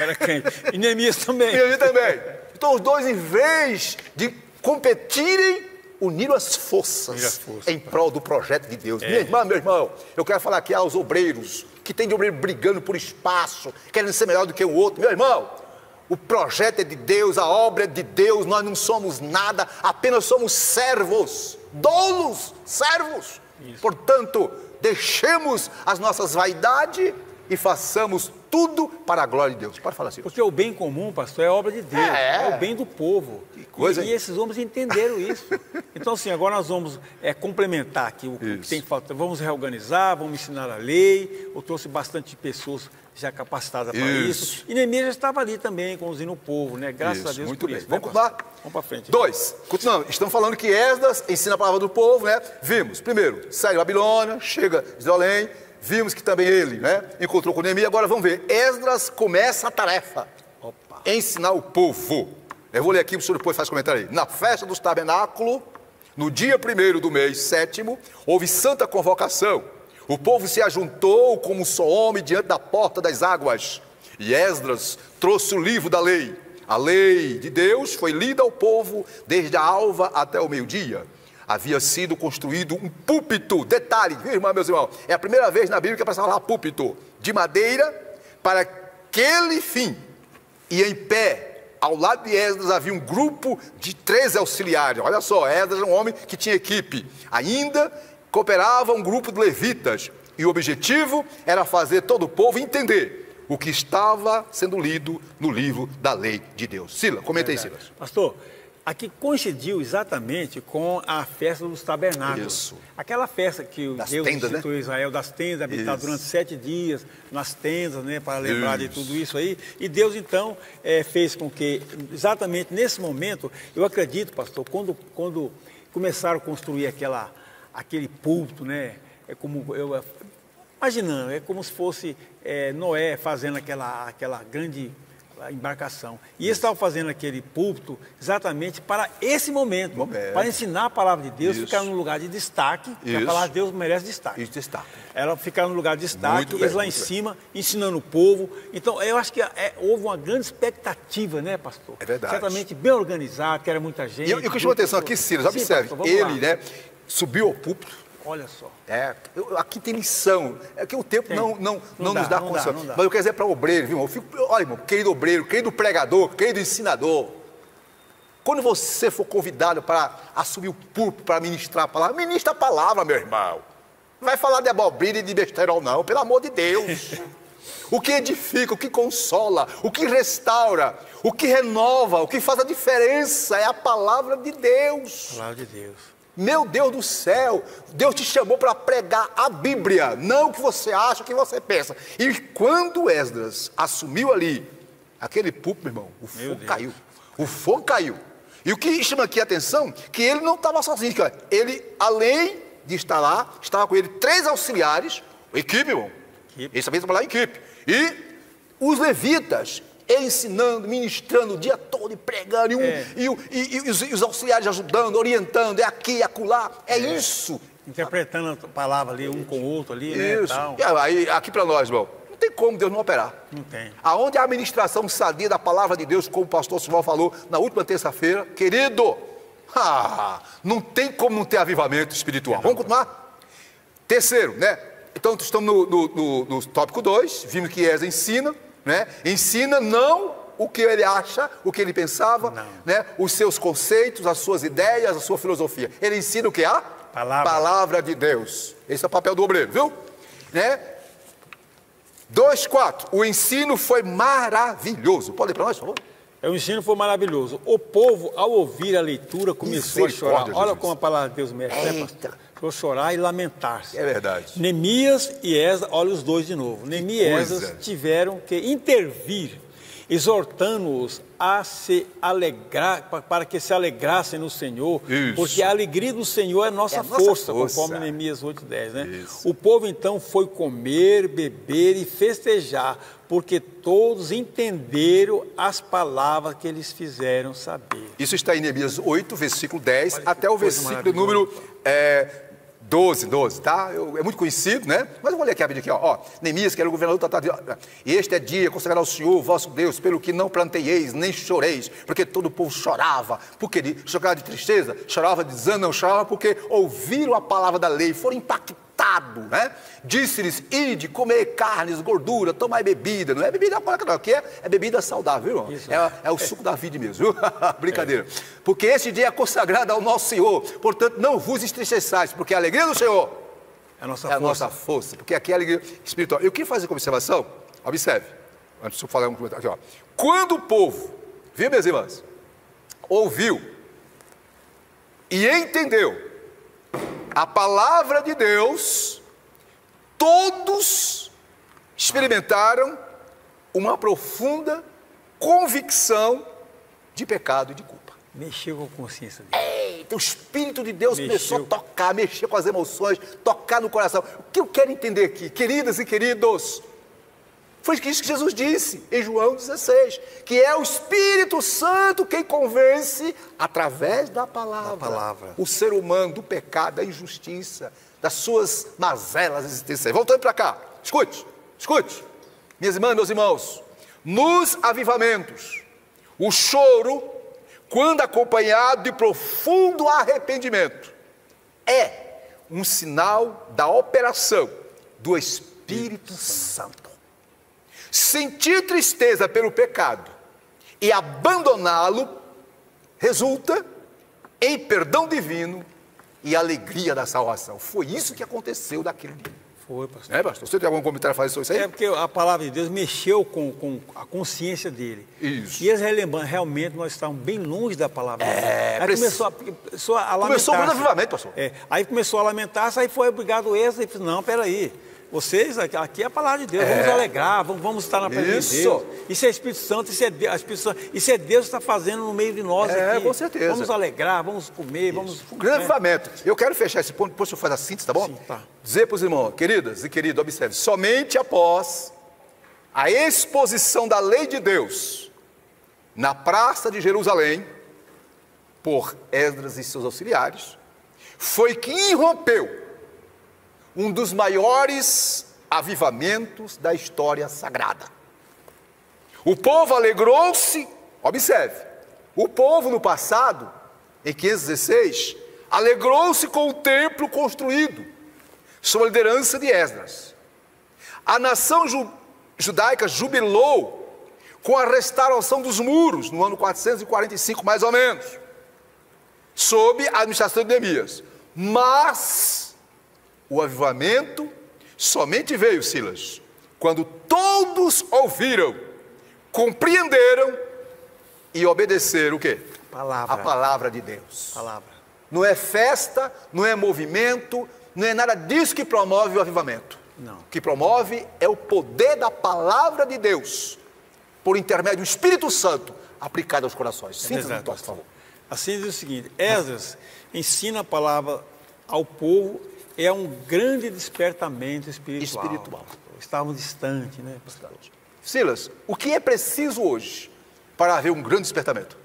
Era crente. E Neemias também. Então os dois, em vez de competirem, uniram as forças em prol do projeto de Deus. Minha irmã, meu irmão, eu quero falar aqui aos obreiros, que tem de obreiro brigando por espaço, querendo ser melhor do que o outro. Meu irmão, o projeto é de Deus, a obra é de Deus, nós não somos nada, apenas somos servos, doulos, servos. Isso. Portanto, deixemos as nossas vaidades e façamos tudo para a glória de Deus. Pode falar assim. Porque o bem comum, pastor, é obra de Deus, é o bem do povo. Que coisa, e esses homens entenderam isso. Então, assim, agora nós vamos complementar aqui o que tem que faltar. Vamos reorganizar, vamos ensinar a lei. Eu trouxe bastante pessoas já capacitadas para isso. E Neemias já estava ali também, conduzindo o povo, né? Graças a Deus muito por bem. isso. Vamos lá? Vamos para frente. 2. Continuando. Estamos falando que Esdras ensina a palavra do povo, né? Vimos, primeiro, sai de Babilônia, chega de Jerusalém. Vimos que também ele, né, encontrou com Neemias. Agora vamos ver. Esdras começa a tarefa. Ensinar o povo. Eu vou ler aqui, o senhor depois faz comentário aí. Na festa dos tabernáculos, no dia 1º do mês 7º, houve santa convocação. O povo se ajuntou como um só homem diante da porta das águas. E Esdras trouxe o livro da lei. A lei de Deus foi lida ao povo desde a alva até o meio-dia. Havia sido construído um púlpito, detalhe, viu, meus irmãos? É a primeira vez na Bíblia que aparece falar púlpito, de madeira, para aquele fim. E em pé, ao lado de Esdras, havia um grupo de 13 auxiliares. Olha só, Esdras era um homem que tinha equipe. Ainda cooperava um grupo de levitas. E o objetivo era fazer todo o povo entender o que estava sendo lido no livro da lei de Deus. Sila, comenta aí, Silas. Pastor, aqui coincidiu exatamente com a festa dos tabernáculos. Isso. Aquela festa que Deus instituiu Israel, das tendas, habitar durante 7 dias nas tendas, né, para lembrar de tudo isso aí. E Deus, então, fez com que, exatamente nesse momento, eu acredito, pastor, quando começaram a construir aquele púlpito, né, imaginando, é como se fosse Noé fazendo aquela grande embarcação. E eles estavam fazendo aquele púlpito exatamente para esse momento. Para ensinar a palavra de Deus, ficar num lugar de destaque, porque a palavra de Deus merece destaque. Isso, destaque. Ela ficar num lugar de destaque, eles lá em cima, ensinando o povo. Então, eu acho que houve uma grande expectativa, né, pastor? É verdade. Certamente bem organizado, que era muita gente. E eu que chamo a atenção aqui, Silas, observe, pastor, ele, né, subiu ao púlpito. Olha só. Aqui tem missão. É que o tempo não nos dá condição. Mas eu quero dizer para o obreiro, viu, irmão? Olha, irmão, querido obreiro, querido pregador, querido ensinador. Quando você for convidado para assumir o púlpito, para ministrar a palavra, ministra a palavra, meu irmão. Não vai falar de abobrinha e de besterol, não, pelo amor de Deus. O que edifica, o que consola, o que restaura, o que renova, o que faz a diferença é a palavra de Deus. A palavra de Deus. Meu Deus do céu, Deus te chamou para pregar a Bíblia, não o que você acha, o que você pensa. E quando Esdras assumiu ali aquele púlpito, meu irmão, o fogo caiu. O fogo caiu. E o que chama aqui a atenção, que ele não estava sozinho. Ele, além de estar lá, estava com ele 3 auxiliares, equipe, irmão. Eles também trabalhavam em equipe. E os levitas, Ele ensinando, ministrando o dia todo e pregando, e os auxiliares ajudando, orientando, é aqui, é acolá, é isso. Interpretando a palavra ali, um com o outro ali, né? Isso. Tal. E aí, aqui para nós, irmão, não tem como Deus não operar. Não tem. Aonde a administração sadia da palavra de Deus, como o pastor Simão falou na última terça-feira, querido, não tem como não ter avivamento espiritual. Vamos continuar? Terceiro, né? Então, estamos no tópico 2, vimos que Esdras ensina, né? Ensina não o que ele acha, o que ele pensava, né? Os seus conceitos, as suas ideias, a sua filosofia. Ele ensina o que? A palavra de Deus. Esse é o papel do obreiro, viu? Né? 2:4. O ensino foi maravilhoso. Pode ler para nós, por favor? O ensino foi maravilhoso. O povo, ao ouvir a leitura, começou a chorar. Olha como a palavra de Deus mexe, né, pastor? Começou a chorar e lamentar-se. É verdade. Neemias e Esdras, olha os dois de novo. Neemias e Esdras tiveram que intervir, exortando-os a se alegrar, para que se alegrassem no Senhor, porque a alegria do Senhor é nossa força, conforme Neemias 8:10, né? Isso. O povo então foi comer, beber e festejar, porque todos entenderam as palavras que eles fizeram saber. Isso está em Neemias 8, versículo 10, até o versículo número 12, tá? É muito conhecido, né? Mas eu vou ler aqui rapidinho, ó. Neemias, que era o governador, e este é dia consagrado ao Senhor, vosso Deus, pelo que não planteieis, nem choreis, porque todo o povo chorava. Por quê? Chorava de tristeza, chorava de desânimo, não chorava porque ouviram a palavra da lei, foram impactados, né? Disse-lhes, ide, comer carnes, gordura, tomar bebida. Não é bebida alcoólica, não, que é bebida saudável, viu? É o suco da vida mesmo, viu? Brincadeira. Porque este dia é consagrado ao nosso Senhor, portanto não vos entristeçais, porque a alegria do Senhor é a nossa força, porque aqui é a alegria espiritual. Eu queria fazer uma observação, observe, antes de eu falar um comentário aqui, ó. Quando o povo, viu, minhas irmãs, ouviu e entendeu a palavra de Deus, todos experimentaram uma profunda convicção de pecado e de culpa. Mexeu com a consciência dele. Eita, o Espírito de Deus começou a tocar, mexer com as emoções, tocar no coração. O que eu quero entender aqui, queridas e queridos, foi isso que Jesus disse em João 16, que é o Espírito Santo quem convence através da palavra. O ser humano do pecado, da injustiça, das suas mazelas existenciais. Voltando para cá, escute, minhas irmãs, meus irmãos, nos avivamentos, o choro, quando acompanhado de profundo arrependimento, é um sinal da operação do Espírito Santo. Sentir tristeza pelo pecado e abandoná-lo resulta em perdão divino e alegria da salvação. Foi isso que aconteceu naquele dia. Foi, pastor. É, pastor? Você tem algum comentário a fazer sobre isso aí? É porque a palavra de Deus mexeu com a consciência dele. Isso. E eles relembrando, realmente nós estávamos bem longe da palavra de Deus. Aí começou a lamentar-se. Começou o avivamento, pastor. Aí começou a lamentar-se, aí foi obrigado Esdras e disse, não, peraí. Vocês, aqui é a palavra de Deus, vamos alegrar, vamos estar na presença de Deus. Isso é Espírito Santo, isso é Deus que está fazendo no meio de nós aqui. Com certeza. Vamos alegrar, vamos comer, vamos... Grande avivamento. Eu quero fechar esse ponto, depois o senhor faz a síntese, tá bom? Sim, tá. Dizer para os irmãos, queridas e queridos, observe, somente após a exposição da lei de Deus na praça de Jerusalém, por Esdras e seus auxiliares, foi que irrompeu um dos maiores avivamentos da história sagrada. O povo alegrou-se, observe, o povo no passado, em 516, alegrou-se com o templo construído, sob a liderança de Esdras. A nação judaica jubilou com a restauração dos muros, no ano 445 mais ou menos, sob a administração de Neemias. Mas o avivamento somente veio, Silas, quando todos ouviram, compreenderam e obedeceram o quê? A palavra de Deus. Não é festa, não é movimento, não é nada disso que promove o avivamento. Não. O que promove é o poder da palavra de Deus, por intermédio do Espírito Santo, aplicado aos corações. Síntese, por favor. Assim diz o seguinte, Esdras ensina a palavra ao povo, é um grande despertamento espiritual. Estávamos distantes, né? Silas, o que é preciso hoje para haver um grande despertamento?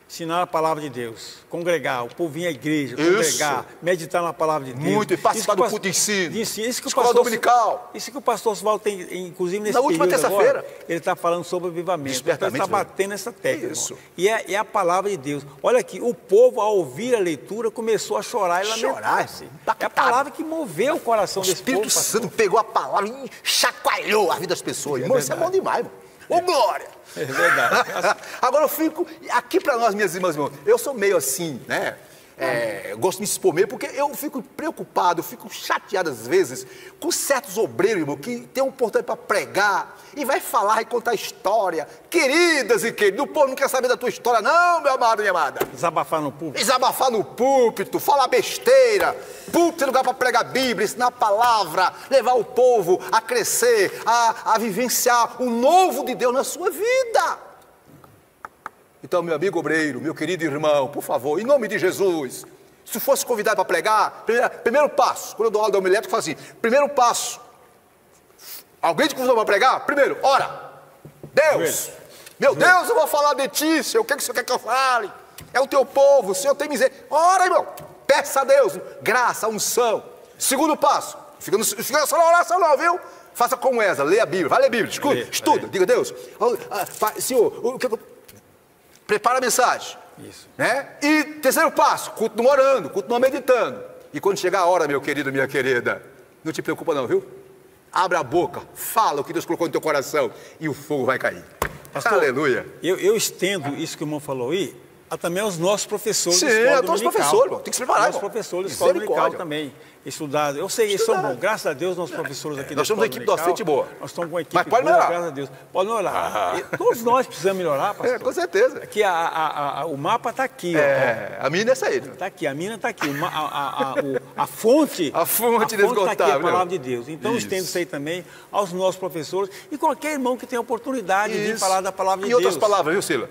Ensinar a palavra de Deus, congregar, o povo vir à igreja, congregar, meditar na palavra de Deus. Muito, e participar do culto de ensino, escola dominical. Isso que o pastor Oswaldo tem, inclusive nesse na última terça-feira, ele está falando sobre avivamento. Ele está batendo essa tecla. Isso. E é a palavra de Deus. Olha aqui, o povo, ao ouvir a leitura, começou a chorar e lamentar-se. É a palavra que moveu o coração desse povo. O Espírito Santo pegou a palavra e chacoalhou a vida das pessoas. Irmão, isso é bom demais, irmão. Ô, glória! É verdade. Agora eu fico, aqui para nós, minhas irmãs, irmãos, eu sou meio assim, né? Gosto de me expor meio, porque eu fico preocupado, eu fico chateado às vezes com certos obreiros, irmão, que tem uma oportunidade para pregar e vai falar e contar história. Queridas e queridos, o povo não quer saber da tua história, não, meu amado, minha amada. Desabafar no púlpito. Desabafar no púlpito, falar besteira. Púlpito é lugar para pregar a Bíblia, ensinar a palavra, levar o povo a crescer, a vivenciar o novo de Deus na sua vida. Então, meu amigo obreiro, meu querido irmão, por favor, em nome de Jesus, se fosse convidado para pregar, primeiro passo, quando eu dou aula da homilética, eu falo assim, primeiro passo, alguém te convidou para pregar? Primeiro, ora, Deus, meu Deus, eu vou falar de ti, Senhor, o que o Senhor quer que eu fale? É o teu povo, o Senhor tem miséria. Ora, irmão, peça a Deus, graça, unção. Segundo passo, fica só na oração não, viu? Faça como essa, lê a Bíblia, vai ler a Bíblia, estuda, diga Deus, Senhor, o que prepara a mensagem. Isso. Né? E terceiro passo, continua orando, continua meditando. E quando chegar a hora, meu querido, minha querida, não te preocupa não, viu? Abre a boca, fala o que Deus colocou no teu coração e o fogo vai cair. Pastor, aleluia. Eu estendo isso que o irmão falou aí, também aos nossos professores da escola dominical. Sim, a todos os professores, irmão. Tem que se preparar, nossos professores da escola dominical também. Estudar. Eu sei, eles são bons. Graças a Deus, nossos professores aqui da nós temos uma equipe docente boa. Nós estamos com uma equipe Mas pode boa, melhorar. graças a Deus. Pode melhorar. Todos nós precisamos melhorar, pastor. Com certeza. Aqui o mapa está aqui. A mina é essa aí. Está aqui, a mina está aqui. A fonte inesgotável. Está aqui, a palavra de Deus. Então, eu estendo isso aí também aos nossos professores e qualquer irmão que tenha oportunidade de falar da palavra de Deus. Em outras palavras, viu, Sila?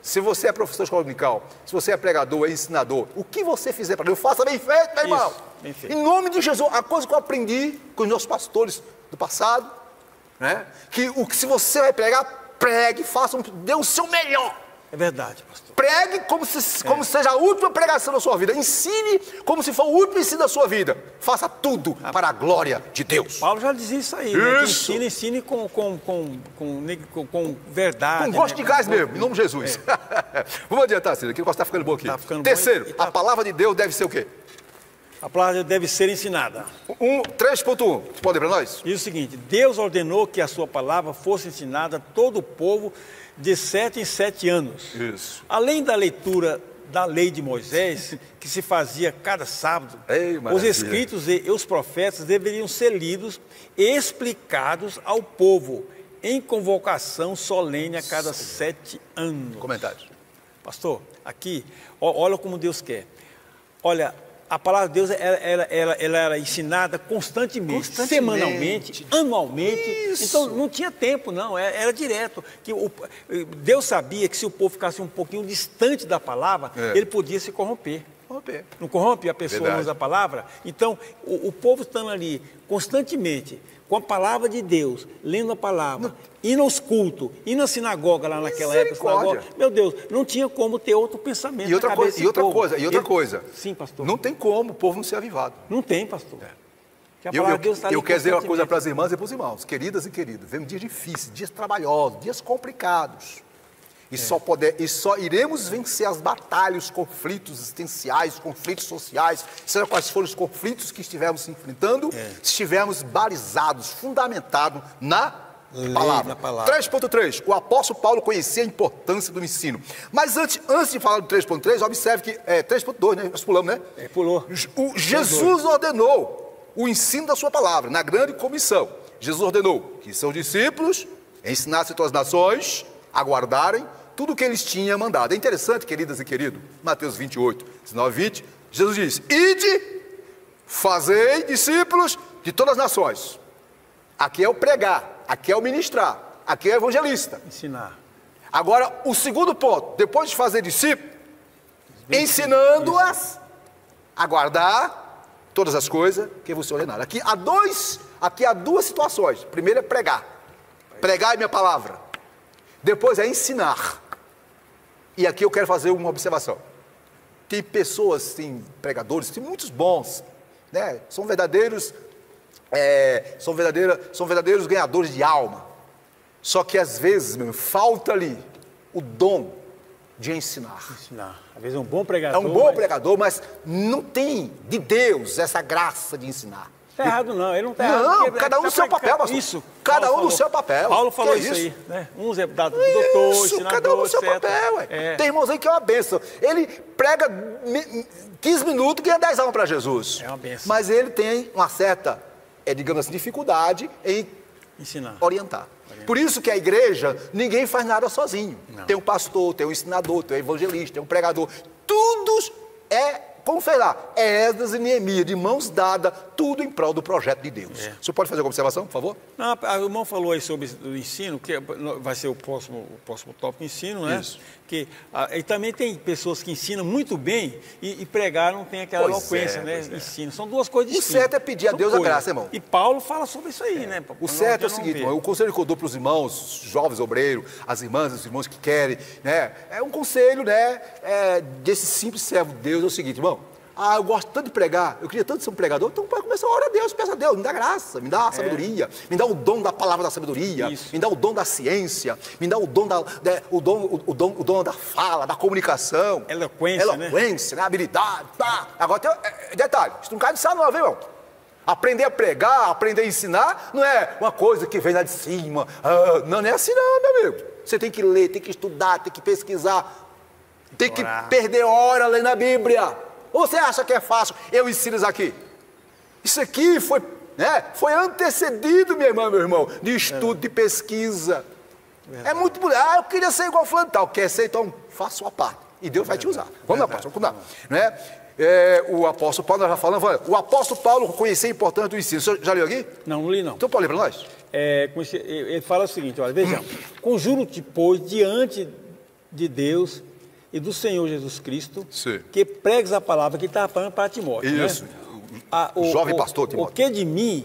Se você é professor de escola dominical, se você é pregador, é ensinador, o que você fizer para Deus, faça bem feito, meu irmão. Bem feito. Em nome de Jesus, a coisa que eu aprendi com os meus pastores do passado, né? Que se você vai pregar, pregue, faça, dê o seu melhor. É verdade, pastor. Pregue como seja a última pregação da sua vida. Ensine como se for o último ensino da sua vida. Faça tudo para a glória de Deus. Paulo já dizia isso aí. Isso. Né? Ensine com verdade. Com gosto de gás mesmo, em nome de Jesus. Vamos adiantar, Cida, que o negócio está ficando bom aqui. Terceiro, a palavra de Deus deve ser o quê? A palavra deve ser ensinada. 3.1, você pode ler para nós? Diz o seguinte: Deus ordenou que a sua palavra fosse ensinada a todo o povo de 7 em 7 anos. Isso. Além da leitura da lei de Moisés, que se fazia cada sábado, os escritos e os profetas deveriam ser lidos e explicados ao povo em convocação solene a cada 7 anos. Comentários. Pastor, aqui, olha como Deus quer. Olha, a palavra de Deus ela era ensinada constantemente, semanalmente, anualmente. Isso. Então não tinha tempo, não, era direto. Deus sabia que se o povo ficasse um pouquinho distante da palavra, ele podia se corromper. Não corrompe a pessoa que usa a palavra? Então, o povo estando ali constantemente com a palavra de Deus, lendo a palavra, indo aos cultos, indo na sinagoga lá naquela época, sinagoga, meu Deus, não tinha como ter outro pensamento. E outra coisa. Sim, pastor. Não tem como o povo não ser avivado. Não tem, pastor. Eu quero dizer uma coisa para as irmãs e para os irmãos, queridas e queridos, vem dias difíceis, dias trabalhosos, dias complicados. E só iremos vencer as batalhas, os conflitos existenciais, os conflitos sociais, seja quais forem os conflitos que estivermos enfrentando, se estivermos balizados, fundamentados na palavra. 3.3, o apóstolo Paulo conhecia a importância do ensino. Mas antes de falar do 3.3, observe que 3.2, né? Nós pulamos, né? Pulou. Jesus ordenou o ensino da sua palavra, na grande comissão. Jesus ordenou que seus discípulos ensinassem todas as nações a guardarem tudo o que eles tinham mandado. É interessante, queridas e queridos, Mateus 28, 19 e 20, Jesus diz: ide, fazei discípulos de todas as nações. Aqui é o pregar, aqui é o ministrar, aqui é o evangelista. Ensinar. Agora, o segundo ponto, depois de fazer discípulos, ensinando-as a guardar todas as coisas que você ordenaram. Aqui há duas situações. Primeiro é pregar. pregar minha palavra. Depois é ensinar. E aqui eu quero fazer uma observação. Tem pessoas, tem pregadores, tem muitos bons, né? São verdadeiros ganhadores de alma. Só que às vezes, meu, falta ali o dom de ensinar. Às vezes é um bom pregador. É um bom pregador, mas não tem de Deus essa graça de ensinar. Está errado não, ele não está errado. Não, cada um no seu papel, pastor. Isso. Cada um no seu papel. Paulo falou isso aí, né? Uns é dado doutor, isso, cada um no seu papel, ué. Tem irmãos aí que é uma bênção. Ele prega 15 minutos e ganha 10 almas para Jesus. É uma bênção. Mas ele tem uma certa, digamos assim, dificuldade em ensinar, orientar. Por isso que a igreja, ninguém faz nada sozinho. Não. Tem um pastor, tem um ensinador, tem um evangelista, tem um pregador. Todos como fez lá, Esdras e Neemias, de mãos dadas, tudo em prol do projeto de Deus. O senhor pode fazer alguma observação, por favor? Não, o irmão falou aí sobre o ensino, que vai ser o próximo tópico, ensino, né? Isso. Que, e também tem pessoas que ensinam muito bem e pregar não tem aquela eloquência, né? Ensino. São duas coisas distintas. O certo é pedir a Deus a graça, irmão. E Paulo fala sobre isso aí, né? O certo é o seguinte, irmão, o conselho que eu dou para os irmãos, jovens obreiros, as irmãs, os irmãos que querem, né? É um conselho, né? Desse simples servo de Deus, é o seguinte, irmão. Eu gosto tanto de pregar, eu queria tanto ser um pregador, então para começar a orar a Deus, peça a Deus, me dá graça, me dá sabedoria, me dá o dom da palavra da sabedoria, me dá o dom da ciência, me dá o dom o dom da fala, da comunicação. Eloquência, né? Habilidade, tá. Agora tem detalhe, isso não cai de sal não, viu, irmão? Aprender a pregar, aprender a ensinar, não é uma coisa que vem lá de cima, não é assim não, meu amigo. Você tem que ler, tem que estudar, tem que pesquisar, tem que perder hora lendo a Bíblia. Ou você acha que é fácil? Eu ensino isso aqui. Isso aqui foi antecedido, minha irmã, meu irmão, de estudo, de pesquisa. É muito bonito. Eu queria ser igual fulano tal. Quer ser, então faça sua parte. E Deus vai te usar. Vamos lá, pastor, vamos lá. Né? O apóstolo Paulo, nós já falamos, o apóstolo Paulo conhecia a importância do ensino. O senhor já leu aqui? Não li não. Então pode ler para nós? Ele fala o seguinte, olha, vejam. Conjuro-te, pois, diante de Deus e do Senhor Jesus Cristo, sim, que pregues a palavra que está falando para Timóteo. Isso, né? Jovem pastor Timóteo. O que de mim,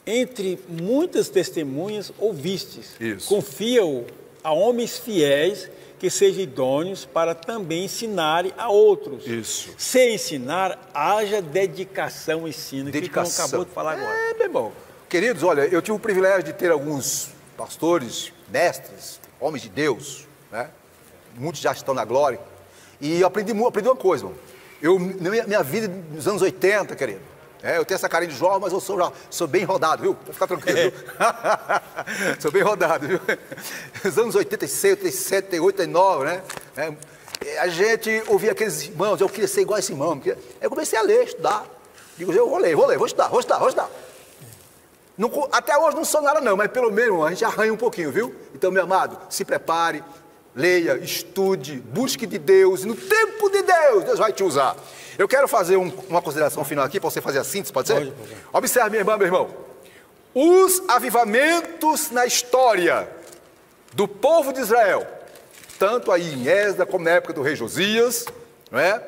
entre muitas testemunhas, ouvistes. Isso. Confia-o a homens fiéis, que sejam idôneos para também ensinarem a outros. Isso. Se ensinar, haja dedicação ao ensino. Dedicação. Que acabou de falar agora. Meu irmão. Queridos, olha, eu tive o privilégio de ter alguns pastores, mestres, homens de Deus, né? Muitos já estão na glória. E eu aprendi uma coisa, irmão. Minha vida nos anos 80, querido. Eu tenho essa carinha de jovem, mas eu sou bem rodado, viu? Pode ficar tranquilo, viu? Sou bem rodado, viu? Nos anos 86, 87, 88, 89, né? A gente ouvia aqueles irmãos, eu queria ser igual a esse irmão. Eu comecei a ler, estudar. Digo, eu vou ler, vou estudar. Não, até hoje não sou nada não, mas pelo menos a gente arranha um pouquinho, viu? Então, meu amado, se prepare. Leia, estude, busque de Deus, e no tempo de Deus, Deus vai te usar. Eu quero fazer uma consideração final aqui, para você fazer a síntese, pode ser? Pode. Observe, minha irmã, meu irmão. Os avivamentos na história do povo de Israel, tanto aí em Esdras, como na época do rei Josias, não é?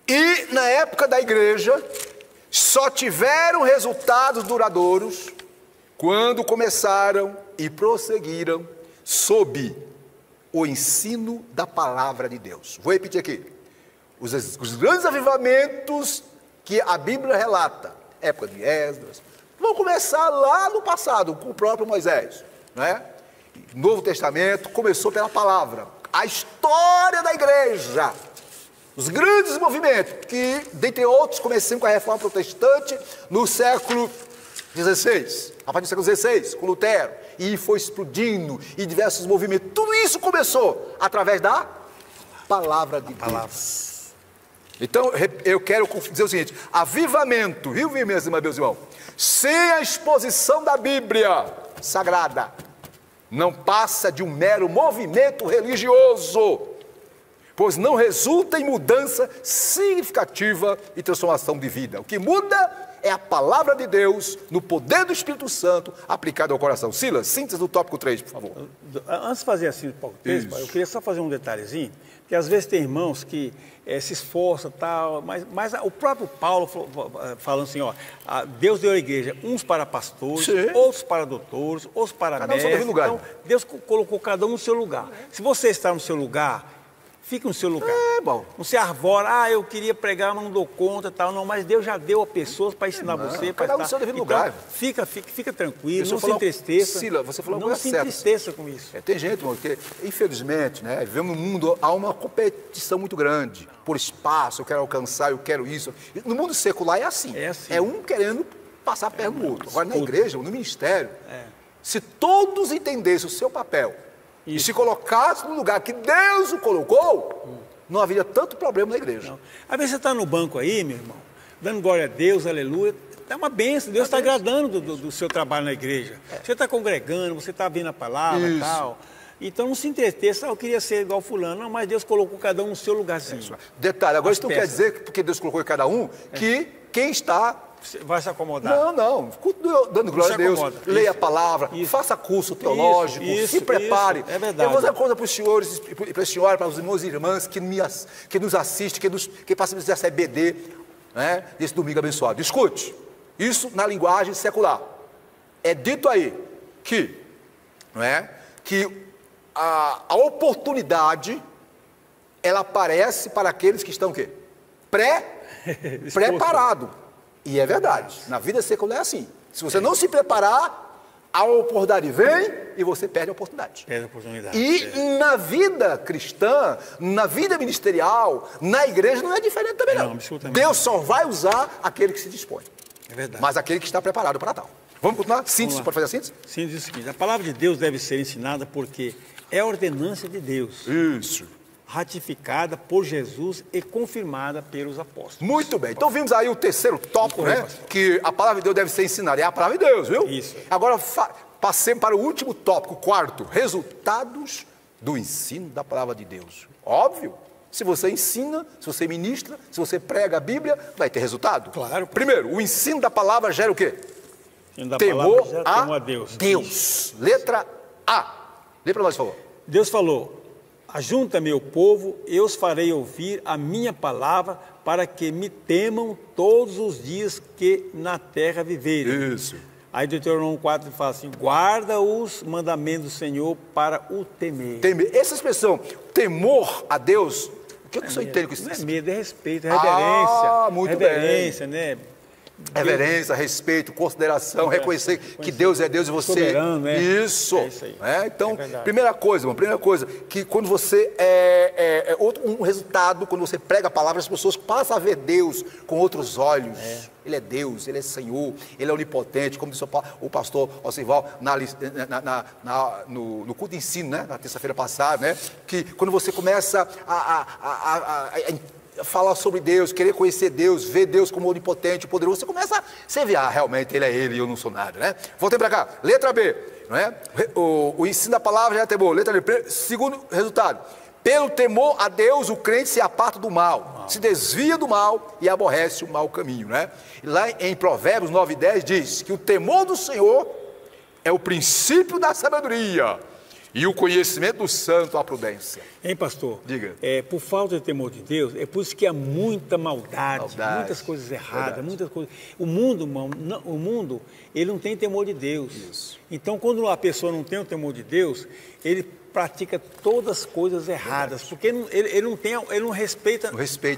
E na época da igreja, só tiveram resultados duradouros quando começaram e prosseguiram sob o ensino da palavra de Deus. Vou repetir aqui. Os grandes avivamentos que a Bíblia relata, época de Esdras, vão começar lá no passado, com o próprio Moisés, né? Novo Testamento começou pela palavra. A história da igreja, os grandes movimentos, que, dentre outros, começaram com a reforma protestante no século XVI, a partir do século XVI, com Lutero, e foi explodindo, e diversos movimentos, tudo isso começou através da palavra de Deus. Então, eu quero dizer o seguinte, avivamento, viu, minhas irmãs, meus irmãos, sem a exposição da Bíblia Sagrada, não passa de um mero movimento religioso, pois não resulta em mudança significativa e transformação de vida. O que muda é a palavra de Deus, no poder do Espírito Santo, aplicada ao coração. Silas, síntese do tópico 3, por favor. Antes de fazer assim o tópico 3, pai, eu queria só fazer um detalhezinho, que às vezes tem irmãos que se esforçam e tal, mas o próprio Paulo falando assim, ó, Deus deu à igreja uns para pastores, sim, outros para doutores, outros para mestres. Então, Deus colocou cada um no seu lugar. Se você está no seu lugar, fique no seu lugar. Bom. Não se arvora, eu queria pregar, mas não dou conta e tal. Não, mas Deus já deu a pessoas para ensinar você. Cada um no seu devido lugar. Fica tranquilo, não se entristeça. Sila, você falou não se entristeça com isso. Tem gente, irmão, que infelizmente, né, vivemos num mundo, há uma competição muito grande por espaço, eu quero alcançar, eu quero isso. No mundo secular é assim. É um querendo passar perto do outro. Agora, na igreja, no ministério, se todos entendessem o seu papel, e se colocasse no lugar que Deus o colocou, não haveria tanto problema na igreja. Não. Às vezes você está no banco aí, meu irmão, dando glória a Deus, aleluia, é uma bênção, Deus está agradando do seu trabalho na igreja. Você está congregando, você está vendo a palavra e tal. Então não se entristeça, eu queria ser igual fulano, não, mas Deus colocou cada um no seu lugarzinho. Detalhe, agora isso não quer dizer que porque Deus colocou em cada um, que quem está... vai se acomodar. Não. Dando glória a Deus, leia a palavra, faça curso teológico, se prepare. É verdade. Eu vou dizer uma coisa para os senhores, para as senhoras, para os irmãos e irmãs que nos assistem, que passam essa EBD, né, desse domingo abençoado. Escute, isso na linguagem secular. É dito aí que a oportunidade, ela aparece para aqueles que estão o quê? Preparado. E é verdade, na vida secular é assim. Se você não se preparar, a oportunidade vem e você perde a oportunidade. Perde a oportunidade. E na vida cristã, na vida ministerial, na igreja não é diferente também não. Deus só vai usar aquele que se dispõe. É verdade. Mas aquele que está preparado para tal. Vamos continuar? Síntese, pode fazer a síntese? Síntese é o seguinte, a palavra de Deus deve ser ensinada porque é a ordenança de Deus. Isso. Ratificada por Jesus e confirmada pelos apóstolos. Muito bem. Então vimos aí o terceiro tópico, né? Que a palavra de Deus deve ser ensinada. É a palavra de Deus, viu? Isso. Agora passemos para o último tópico, quarto. Resultados do ensino da palavra de Deus. Óbvio. Se você ensina, se você ministra, se você prega a Bíblia, vai ter resultado. Claro. Primeiro, o ensino da palavra gera o quê? Temor a Deus. Letra A. Lê para nós, por favor. Deus falou: ajunta meu povo, eu os farei ouvir a minha palavra, para que me temam todos os dias que na terra viverem. Isso. Aí Deuteronômio 4 fala assim: guarda os mandamentos do Senhor para o temer. Essa expressão, temor a Deus, o que o senhor entende com isso? Não é medo, é respeito, é reverência. Muito reverência, bem. Né? Reverência, respeito, consideração, reconhecer que Deus é Deus e você... Soberano, né? Isso. É isso aí. Então, primeira coisa, que quando você um resultado, quando você prega a palavra, as pessoas passam a ver Deus com outros olhos. Ele é Deus, Ele é Senhor, Ele é onipotente, como disse o pastor Osival no culto de ensino, né? Na terça-feira passada, né? Que quando você começa a falar sobre Deus, querer conhecer Deus, ver Deus como onipotente, poderoso, você começa a ver, realmente Ele é Ele e eu não sou nada, né? Voltei para cá, letra B, não é? O ensino da palavra já é temor. Letra B, segundo resultado, pelo temor a Deus o crente se aparta do mal, se desvia do mal e aborrece o mau caminho, né? E lá em Provérbios 9:10 diz que o temor do Senhor é o princípio da sabedoria, e o conhecimento do santo, a prudência. Hein, pastor? Diga. Por falta de temor de Deus, é por isso que há muita maldade. Muitas coisas erradas, muitas coisas... O mundo, ele não tem temor de Deus. Isso. Então, quando a pessoa não tem o temor de Deus, ele pratica todas as coisas erradas, porque ele não respeita,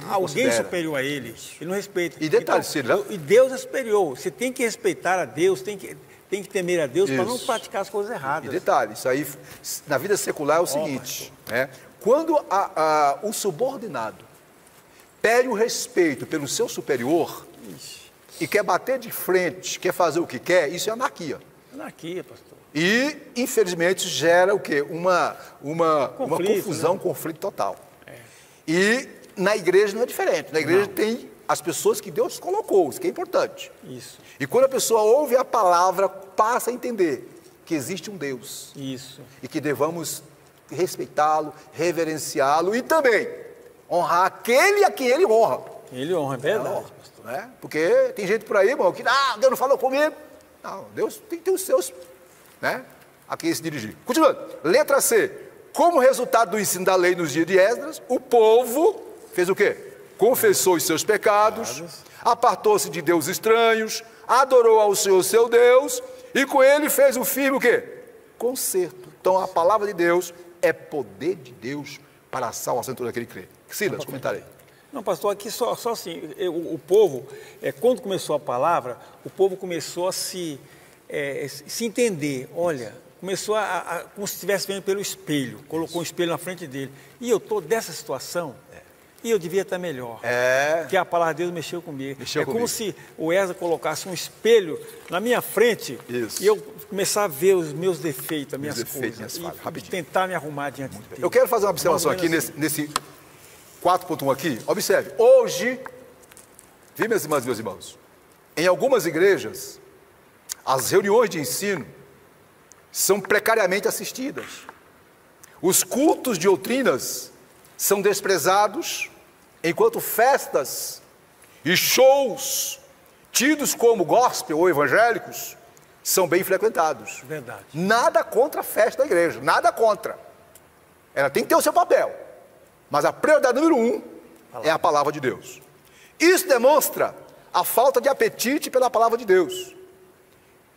alguém superior a ele. Ele não respeita. E detalhe, e Deus é superior. Você tem que respeitar a Deus, tem que temer a Deus para não praticar as coisas erradas. E detalhe, isso aí na vida secular é o seguinte, né? Quando o subordinado pede o respeito pelo seu superior e quer bater de frente, quer fazer o que quer, isso é anarquia. Anarquia, pastor. E, infelizmente, gera o quê? Uma confusão, né? Um conflito total. E na igreja não é diferente. Na igreja tem as pessoas que Deus colocou, isso que é importante. Isso. E quando a pessoa ouve a palavra, passa a entender que existe um Deus. Isso. E que devamos respeitá-lo, reverenciá-lo e também Honrar aquele a quem ele honra. Ele honra, é verdade, pastor. Né? Porque tem gente por aí, irmão, que Deus não falou comigo. Não, Deus tem que ter os seus, né? A quem se dirigir. Continuando. Letra C. Como resultado do ensino da lei nos dias de Esdras, o povo fez o quê? Confessou os seus pecados, apartou-se de deuses estranhos, adorou ao Senhor seu Deus, e com ele fez o firme o quê? Conserto. Então a palavra de Deus é poder de Deus para a salvação de todo aquele que crê. Silas, comentário aí. Não, pastor, aqui só assim, o povo, quando começou a palavra, o povo começou a se entender, olha, começou como se estivesse vendo pelo espelho, colocou um espelho na frente dele, e eu estou dessa situação, e eu devia estar melhor, porque a palavra de Deus mexeu comigo. Como se o Esdras colocasse um espelho na minha frente, e eu começar a ver os meus defeitos, as minhas coisas, e tentar me arrumar diante dele. Eu quero fazer uma observação aqui nesse 4.1 aqui. Observe, hoje, viu, minhas irmãs e meus irmãos, em algumas igrejas, as reuniões de ensino são precariamente assistidas. Os cultos de doutrinas são desprezados, enquanto festas e shows tidos como gospel ou evangélicos são bem frequentados. Verdade. Nada contra a festa da igreja, nada contra. Ela tem que ter o seu papel, mas a prioridade número 1 é a palavra de Deus. Isso demonstra a falta de apetite pela palavra de Deus.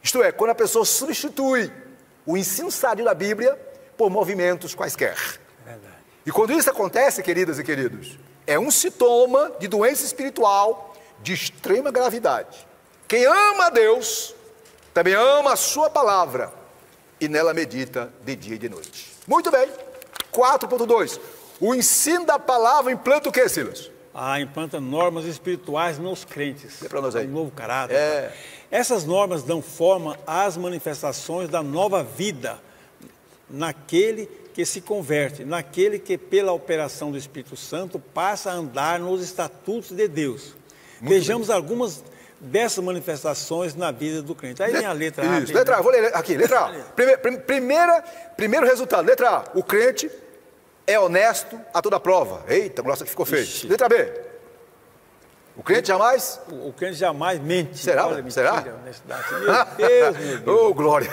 Isto é, quando a pessoa substitui o ensino sadio da Bíblia por movimentos quaisquer. Verdade. E quando isso acontece, queridas e queridos, é um sintoma de doença espiritual de extrema gravidade. Quem ama a Deus, também ama a sua palavra, e nela medita de dia e de noite. Muito bem. 4.2. O ensino da palavra implanta o que, Silas? Implanta normas espirituais nos crentes. Lê para nós aí. Um novo caráter. Essas normas dão forma às manifestações da nova vida naquele que se converte, naquele que pela operação do Espírito Santo passa a andar nos estatutos de Deus. Vejamos algumas dessas manifestações na vida do crente. Aí vem a letra A. Isso, letra A, vou ler aqui, letra A. Primeiro resultado, letra A, o crente é honesto a toda prova. Eita, nossa, que ficou feio. Ixi. Letra B. O crente jamais... O crente jamais mente. Será? Olha, Será? Mentira, honestidade. Meu Deus, meu Deus. Oh, glória.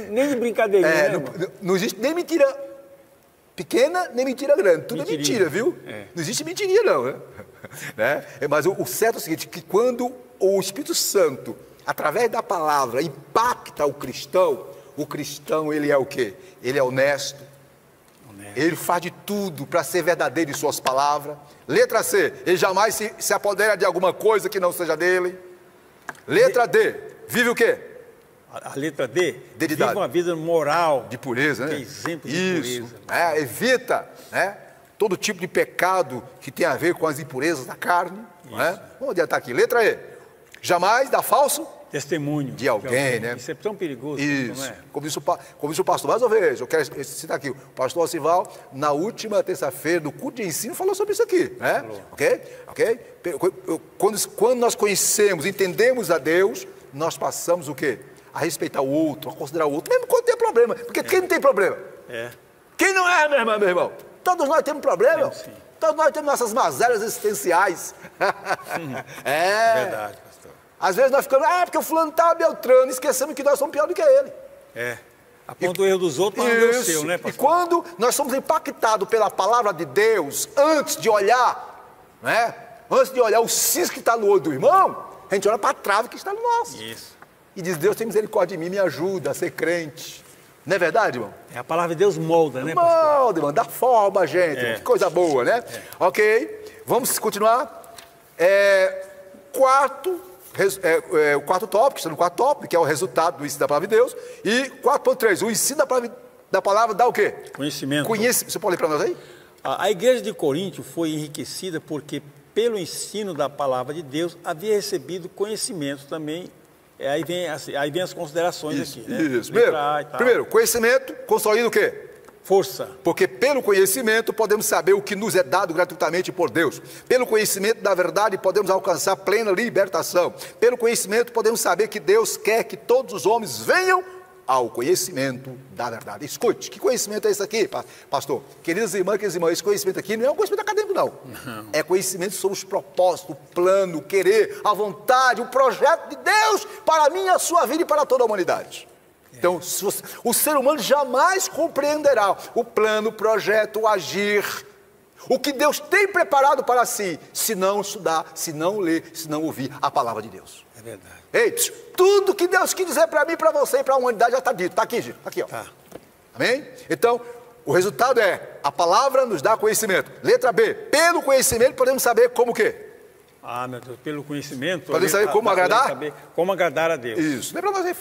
Nem de brincadeirinha, não existe nem mentira pequena, nem mentira grande. Tudo é mentira, viu? Não existe mentirinha, não. Né? Mas o certo é o seguinte, que quando o Espírito Santo, através da palavra, impacta o cristão, ele é o quê? Ele é honesto. Ele faz de tudo para ser verdadeiro em suas palavras. Letra C, ele jamais se apodera de alguma coisa que não seja dele. Letra D, vive o quê? A letra D, vive uma vida moral. De pureza, né? Que exemplo de Isso, pureza. Evita, né, todo tipo de pecado que tem a ver com as impurezas da carne. Né? Vamos adiantar aqui. Letra E, jamais dá falso testemunho de alguém, né? Isso é tão perigoso. Isso. Não é? Como disse o pastor, mais uma vez, eu quero citar aqui, o pastor Osival, na última terça-feira do culto de ensino, falou sobre isso aqui, né? Ok? Quando nós conhecemos, entendemos a Deus, nós passamos o quê? A respeitar o outro, a considerar o outro, mesmo quando tem problema, porque quem não tem problema? Quem não é, meu irmão? Todos nós temos problema, todos nós temos nossas mazelas existenciais. Verdade. Às vezes nós ficamos, porque o fulano está beltrano, esquecemos que nós somos pior do que ele. Aponta o erro dos outros para não ver o seu, né, pastor? E quando nós somos impactados pela palavra de Deus, antes de olhar, né? Antes de olhar o cisco que está no olho do irmão, a gente olha para a trave que está no nosso. Isso. E diz, Deus tem misericórdia de mim, me ajuda a ser crente. Não é verdade, irmão? A palavra de Deus molda, né, pastor? Molda, irmão, dá forma a gente. Que coisa boa, né? Ok, vamos continuar. O quarto tópico, está no quarto tópico, que é o resultado do ensino da palavra de Deus. E 4.3, o ensino da palavra dá o quê? Conhecimento. Você pode ler para nós aí? A igreja de Coríntio foi enriquecida porque, pelo ensino da palavra de Deus, havia recebido conhecimento também. Aí vem as considerações aqui, né? Isso. Primeiro, conhecimento consolida o quê? Força. Porque pelo conhecimento podemos saber o que nos é dado gratuitamente por Deus. Pelo conhecimento da verdade podemos alcançar plena libertação. Pelo conhecimento podemos saber que Deus quer que todos os homens venham ao conhecimento da verdade. Escute, que conhecimento é esse aqui, pastor? Queridas irmãs, queridos irmãos, esse conhecimento aqui não é um conhecimento acadêmico, não. É conhecimento sobre os propósitos, o plano, o querer, a vontade, o projeto de Deus para a minha, a sua vida e para toda a humanidade. Então, o ser humano jamais compreenderá o plano, o projeto, o agir, o que Deus tem preparado para si, se não estudar, se não ler, se não ouvir a palavra de Deus. É verdade. Ei, tudo que Deus quis dizer para mim, para você e para a humanidade já está dito. Está aqui, gente. Aqui, ó. Tá. Amém? Então, o resultado é, a palavra nos dá conhecimento. Letra B, pelo conhecimento podemos saber como o quê? Ah, meu Deus, pelo conhecimento. Podemos saber como agradar? Como agradar a Deus. Isso. Lembra nós aí,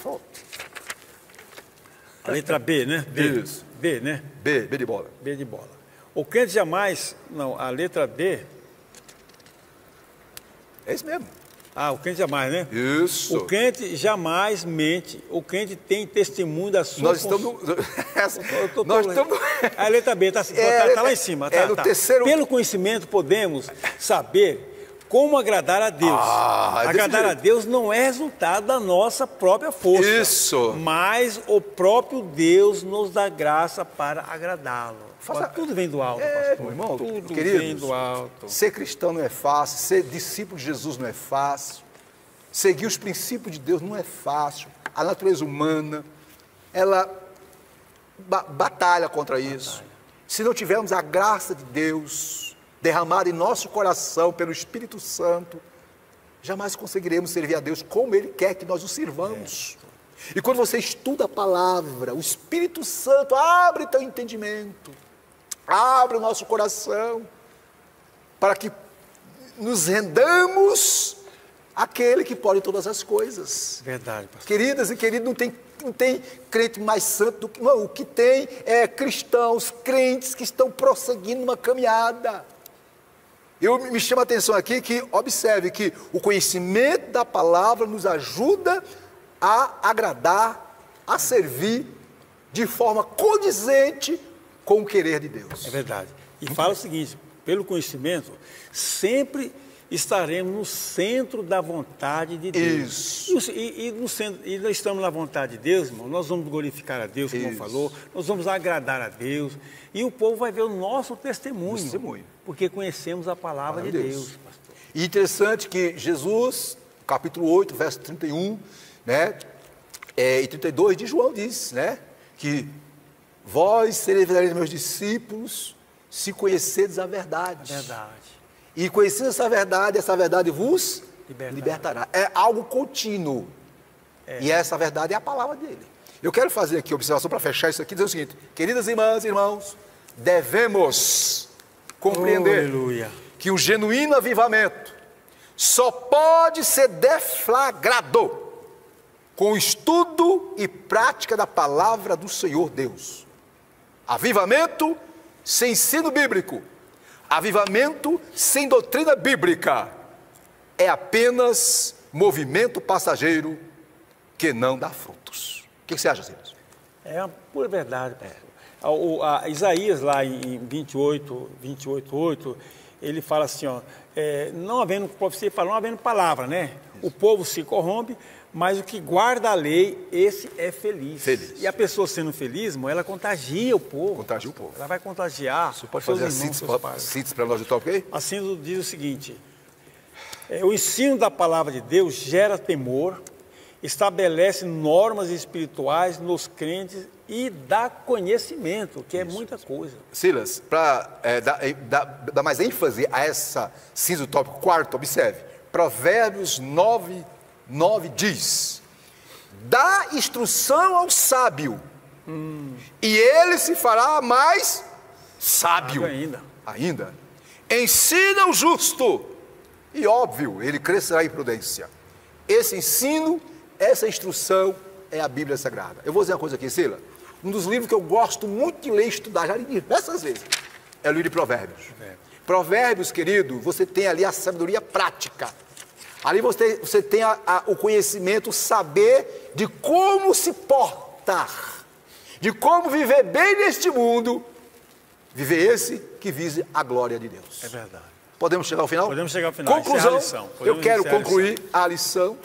A letra B, né? B. Isso. B, né? B de bola. B de bola. O crente jamais, não, a letra D. É isso mesmo. Ah, o crente jamais, né? Isso. O crente jamais mente. O crente tem testemunho da sua... Nós estamos... Nós estamos... A letra B está lá em cima. No terceiro... Pelo conhecimento podemos saber como agradar a Deus. Agradar a Deus não é resultado da nossa própria força. Isso. Mas o próprio Deus nos dá graça para agradá-lo. Tudo vem do alto, pastor. Meu irmão, tudo queridos, vem do alto. Ser cristão não é fácil, ser discípulo de Jesus não é fácil, seguir os princípios de Deus não é fácil. A natureza humana, ela batalha contra isso. Se não tivermos a graça de Deus derramada em nosso coração pelo Espírito Santo, jamais conseguiremos servir a Deus como Ele quer que nós o sirvamos. E quando você estuda a palavra, o Espírito Santo abre teu entendimento, abre o nosso coração, para que nos rendamos àquele que pode todas as coisas. Verdade, pastor. Queridas e queridos, não tem crente mais santo do que... Não, o que tem é cristãos, crentes que estão prosseguindo uma caminhada. Me chama a atenção aqui que, observe que o conhecimento da palavra nos ajuda a agradar, a servir de forma condizente com o querer de Deus. É verdade. E fala o seguinte, pelo conhecimento, sempre estaremos no centro da vontade de Deus. Isso. E nós estamos na vontade de Deus, irmão, nós vamos glorificar a Deus, como falou, nós vamos agradar a Deus, e o povo vai ver o nosso testemunho. Porque conhecemos a palavra de Deus, pastor. E interessante que Jesus, capítulo 8, verso 31, né, e 32 de João diz, né, que vós sereis verdadeiros meus discípulos, se conhecerdes a verdade. E conhecendo essa verdade vos libertará. É algo contínuo. E essa verdade é a palavra dele. Eu quero fazer aqui observação para fechar isso aqui, dizer o seguinte: queridas irmãs e irmãos, devemos compreender que o genuíno avivamento só pode ser deflagrado com o estudo e prática da palavra do Senhor Deus. Avivamento sem ensino bíblico, avivamento sem doutrina bíblica, é apenas movimento passageiro que não dá frutos. O que você acha, Silas? É uma pura verdade, pastor. Isaías, lá em 28:8, ele fala assim, ó, não havendo profecia, não havendo palavra, né? Isso. O povo se corrompe, mas o que guarda a lei, esse é feliz. E a pessoa sendo feliz, irmão, ela contagia o povo. Ela vai contagiar. Você pode fazer a síntese para nós do tópico aí? A síntese diz o seguinte: o ensino da palavra de Deus gera temor, estabelece normas espirituais nos crentes e dá conhecimento, que é muita coisa. Silas, para dar mais ênfase a essa síntese do tópico quarto, observe, Provérbios 9 diz: dá instrução ao sábio, e ele se fará mais sábio ainda. Ensina o justo, e óbvio, ele crescerá em prudência. Esse ensino, essa instrução é a Bíblia Sagrada. Eu vou dizer uma coisa aqui, Sila. Um dos livros que eu gosto muito de ler e estudar, já li diversas vezes, é o livro de Provérbios. Provérbios, querido, você tem ali a sabedoria prática. Ali você tem o conhecimento, o saber de como se portar, de como viver bem neste mundo, viver esse que vise a glória de Deus. É verdade. Podemos chegar ao final? Podemos chegar ao final. Conclusão, eu quero concluir a lição.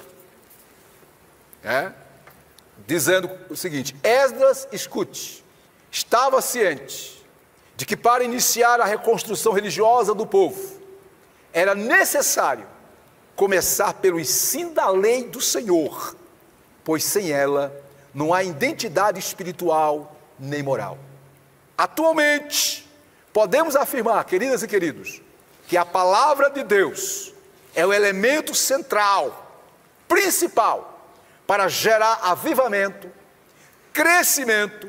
dizendo o seguinte: Esdras, escute, estava ciente de que para iniciar a reconstrução religiosa do povo, era necessário começar pelo ensino da lei do Senhor, pois sem ela não há identidade espiritual nem moral. Atualmente, podemos afirmar, queridas e queridos, que a palavra de Deus é o elemento central, principal, para gerar avivamento, crescimento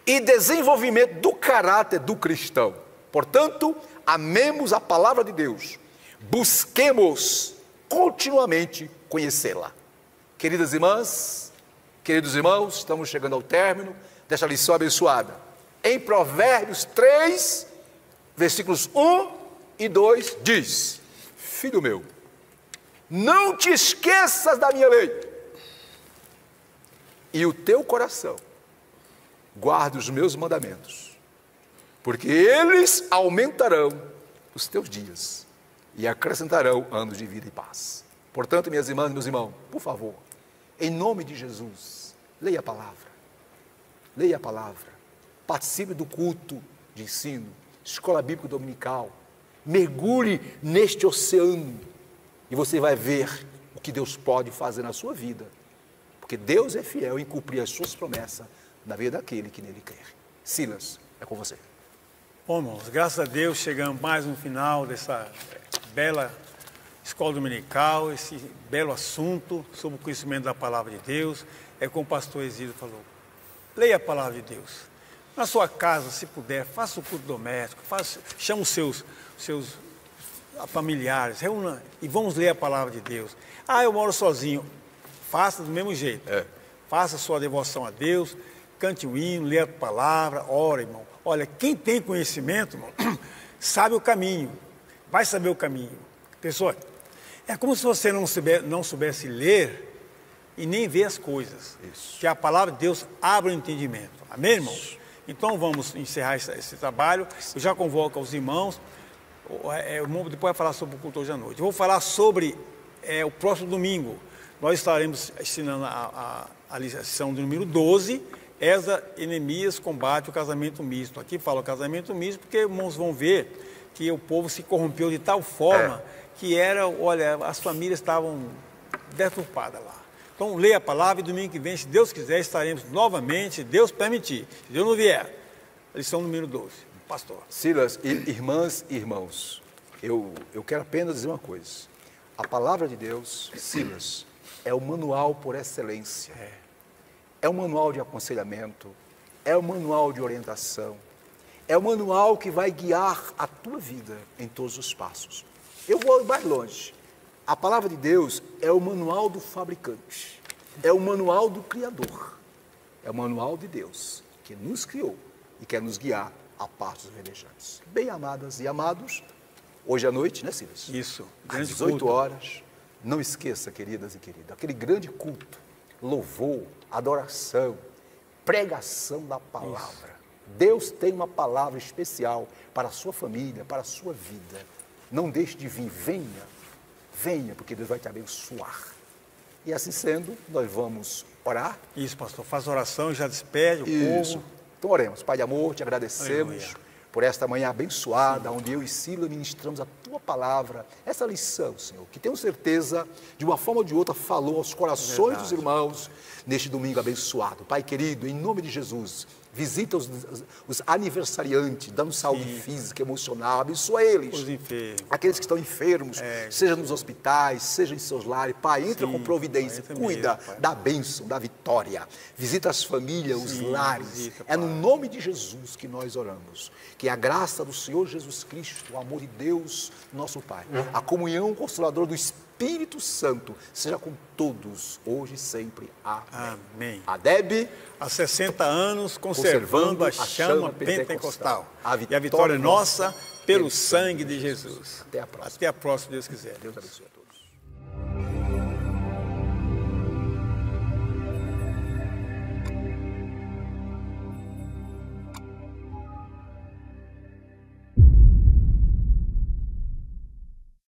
e desenvolvimento do caráter do cristão. Portanto, amemos a palavra de Deus, busquemos continuamente conhecê-la. Queridas irmãs, queridos irmãos, estamos chegando ao término desta lição abençoada. Em Provérbios 3, versículos 1 e 2, diz: Filho meu, não te esqueças da minha lei, e o teu coração guarde os meus mandamentos, porque eles aumentarão os teus dias e acrescentarão anos de vida e paz. Portanto, minhas irmãs e meus irmãos, por favor, em nome de Jesus, leia a palavra, participe do culto de ensino, escola bíblica dominical, mergulhe neste oceano e você vai ver o que Deus pode fazer na sua vida, porque Deus é fiel em cumprir as suas promessas na vida daquele que nele crer. Silas, é com você. Bom, irmãos, graças a Deus chegamos mais no final dessa bela escola dominical, esse belo assunto sobre o conhecimento da palavra de Deus. É como o pastor Exílio falou, leia a palavra de Deus. Na sua casa, se puder, faça o culto doméstico, chama os seus familiares, reúna e vamos ler a palavra de Deus. Ah, eu moro sozinho. Faça do mesmo jeito. Faça a sua devoção a Deus, cante um hino, leia a palavra, ora, irmão. Olha, quem tem conhecimento, irmão, sabe o caminho, vai saber o caminho. Pessoal, é como se você não soubesse ler e nem ver as coisas. Isso. Que a palavra de Deus abre o entendimento. Amém, irmãos? Isso. Então vamos encerrar esse trabalho. Eu já convoco os irmãos. Depois vai falar sobre o culto hoje à noite. Eu vou falar sobre o próximo domingo. Nós estaremos ensinando a lição do número 12, Esdras e Neemias combate o casamento misto. Aqui fala o casamento misto porque irmãos vão ver que o povo se corrompeu de tal forma que as famílias estavam deturpadas lá. Então leia a palavra e domingo que vem, se Deus quiser, estaremos novamente, se Deus permitir. Se Deus não vier, lição número 12. Pastor. Silas, irmãs e irmãos, eu quero apenas dizer uma coisa. A palavra de Deus, Silas, é o manual por excelência. É o manual de aconselhamento, é o manual de orientação, é o manual que vai guiar a tua vida em todos os passos. Eu vou mais longe. A palavra de Deus é o manual do fabricante, é o manual do Criador, é o manual de Deus que nos criou e quer nos guiar a passos verdejantes. Bem amadas e amados, hoje à noite, né, Silas? Isso. Às 18 horas, não esqueça, queridas e queridos, aquele grande culto, louvor, adoração, pregação da palavra. Isso. Deus tem uma palavra especial para a sua família, para a sua vida. Não deixe de vir, venha, porque Deus vai te abençoar. E assim sendo, nós vamos orar. Isso, pastor, faz oração, já despede o povo. Então oremos. Pai de amor, te agradecemos por esta manhã abençoada, onde eu e Silas ministramos a tua palavra, essa lição, Senhor, que tenho certeza, de uma forma ou de outra, falou aos corações dos irmãos neste domingo abençoado. Pai querido, em nome de Jesus, visita os aniversariantes, dando saúde física, emocional, abençoa eles. Os enfermos. Aqueles que estão enfermos, seja nos hospitais, seja em seus lares. Pai, entra com providência, cuida da bênção, da vitória. Visita as famílias, os lares. É no nome de Jesus que nós oramos. Que a graça do Senhor Jesus Cristo, o amor de Deus, nosso Pai, a comunhão consoladora do Espírito Santo, seja com todos, hoje e sempre. Amém. Adebe. Há 60 anos, conservando a chama pentecostal. E a vitória é nossa pelo sangue de Jesus. Até a próxima. Até a próxima, se Deus quiser. Deus abençoe.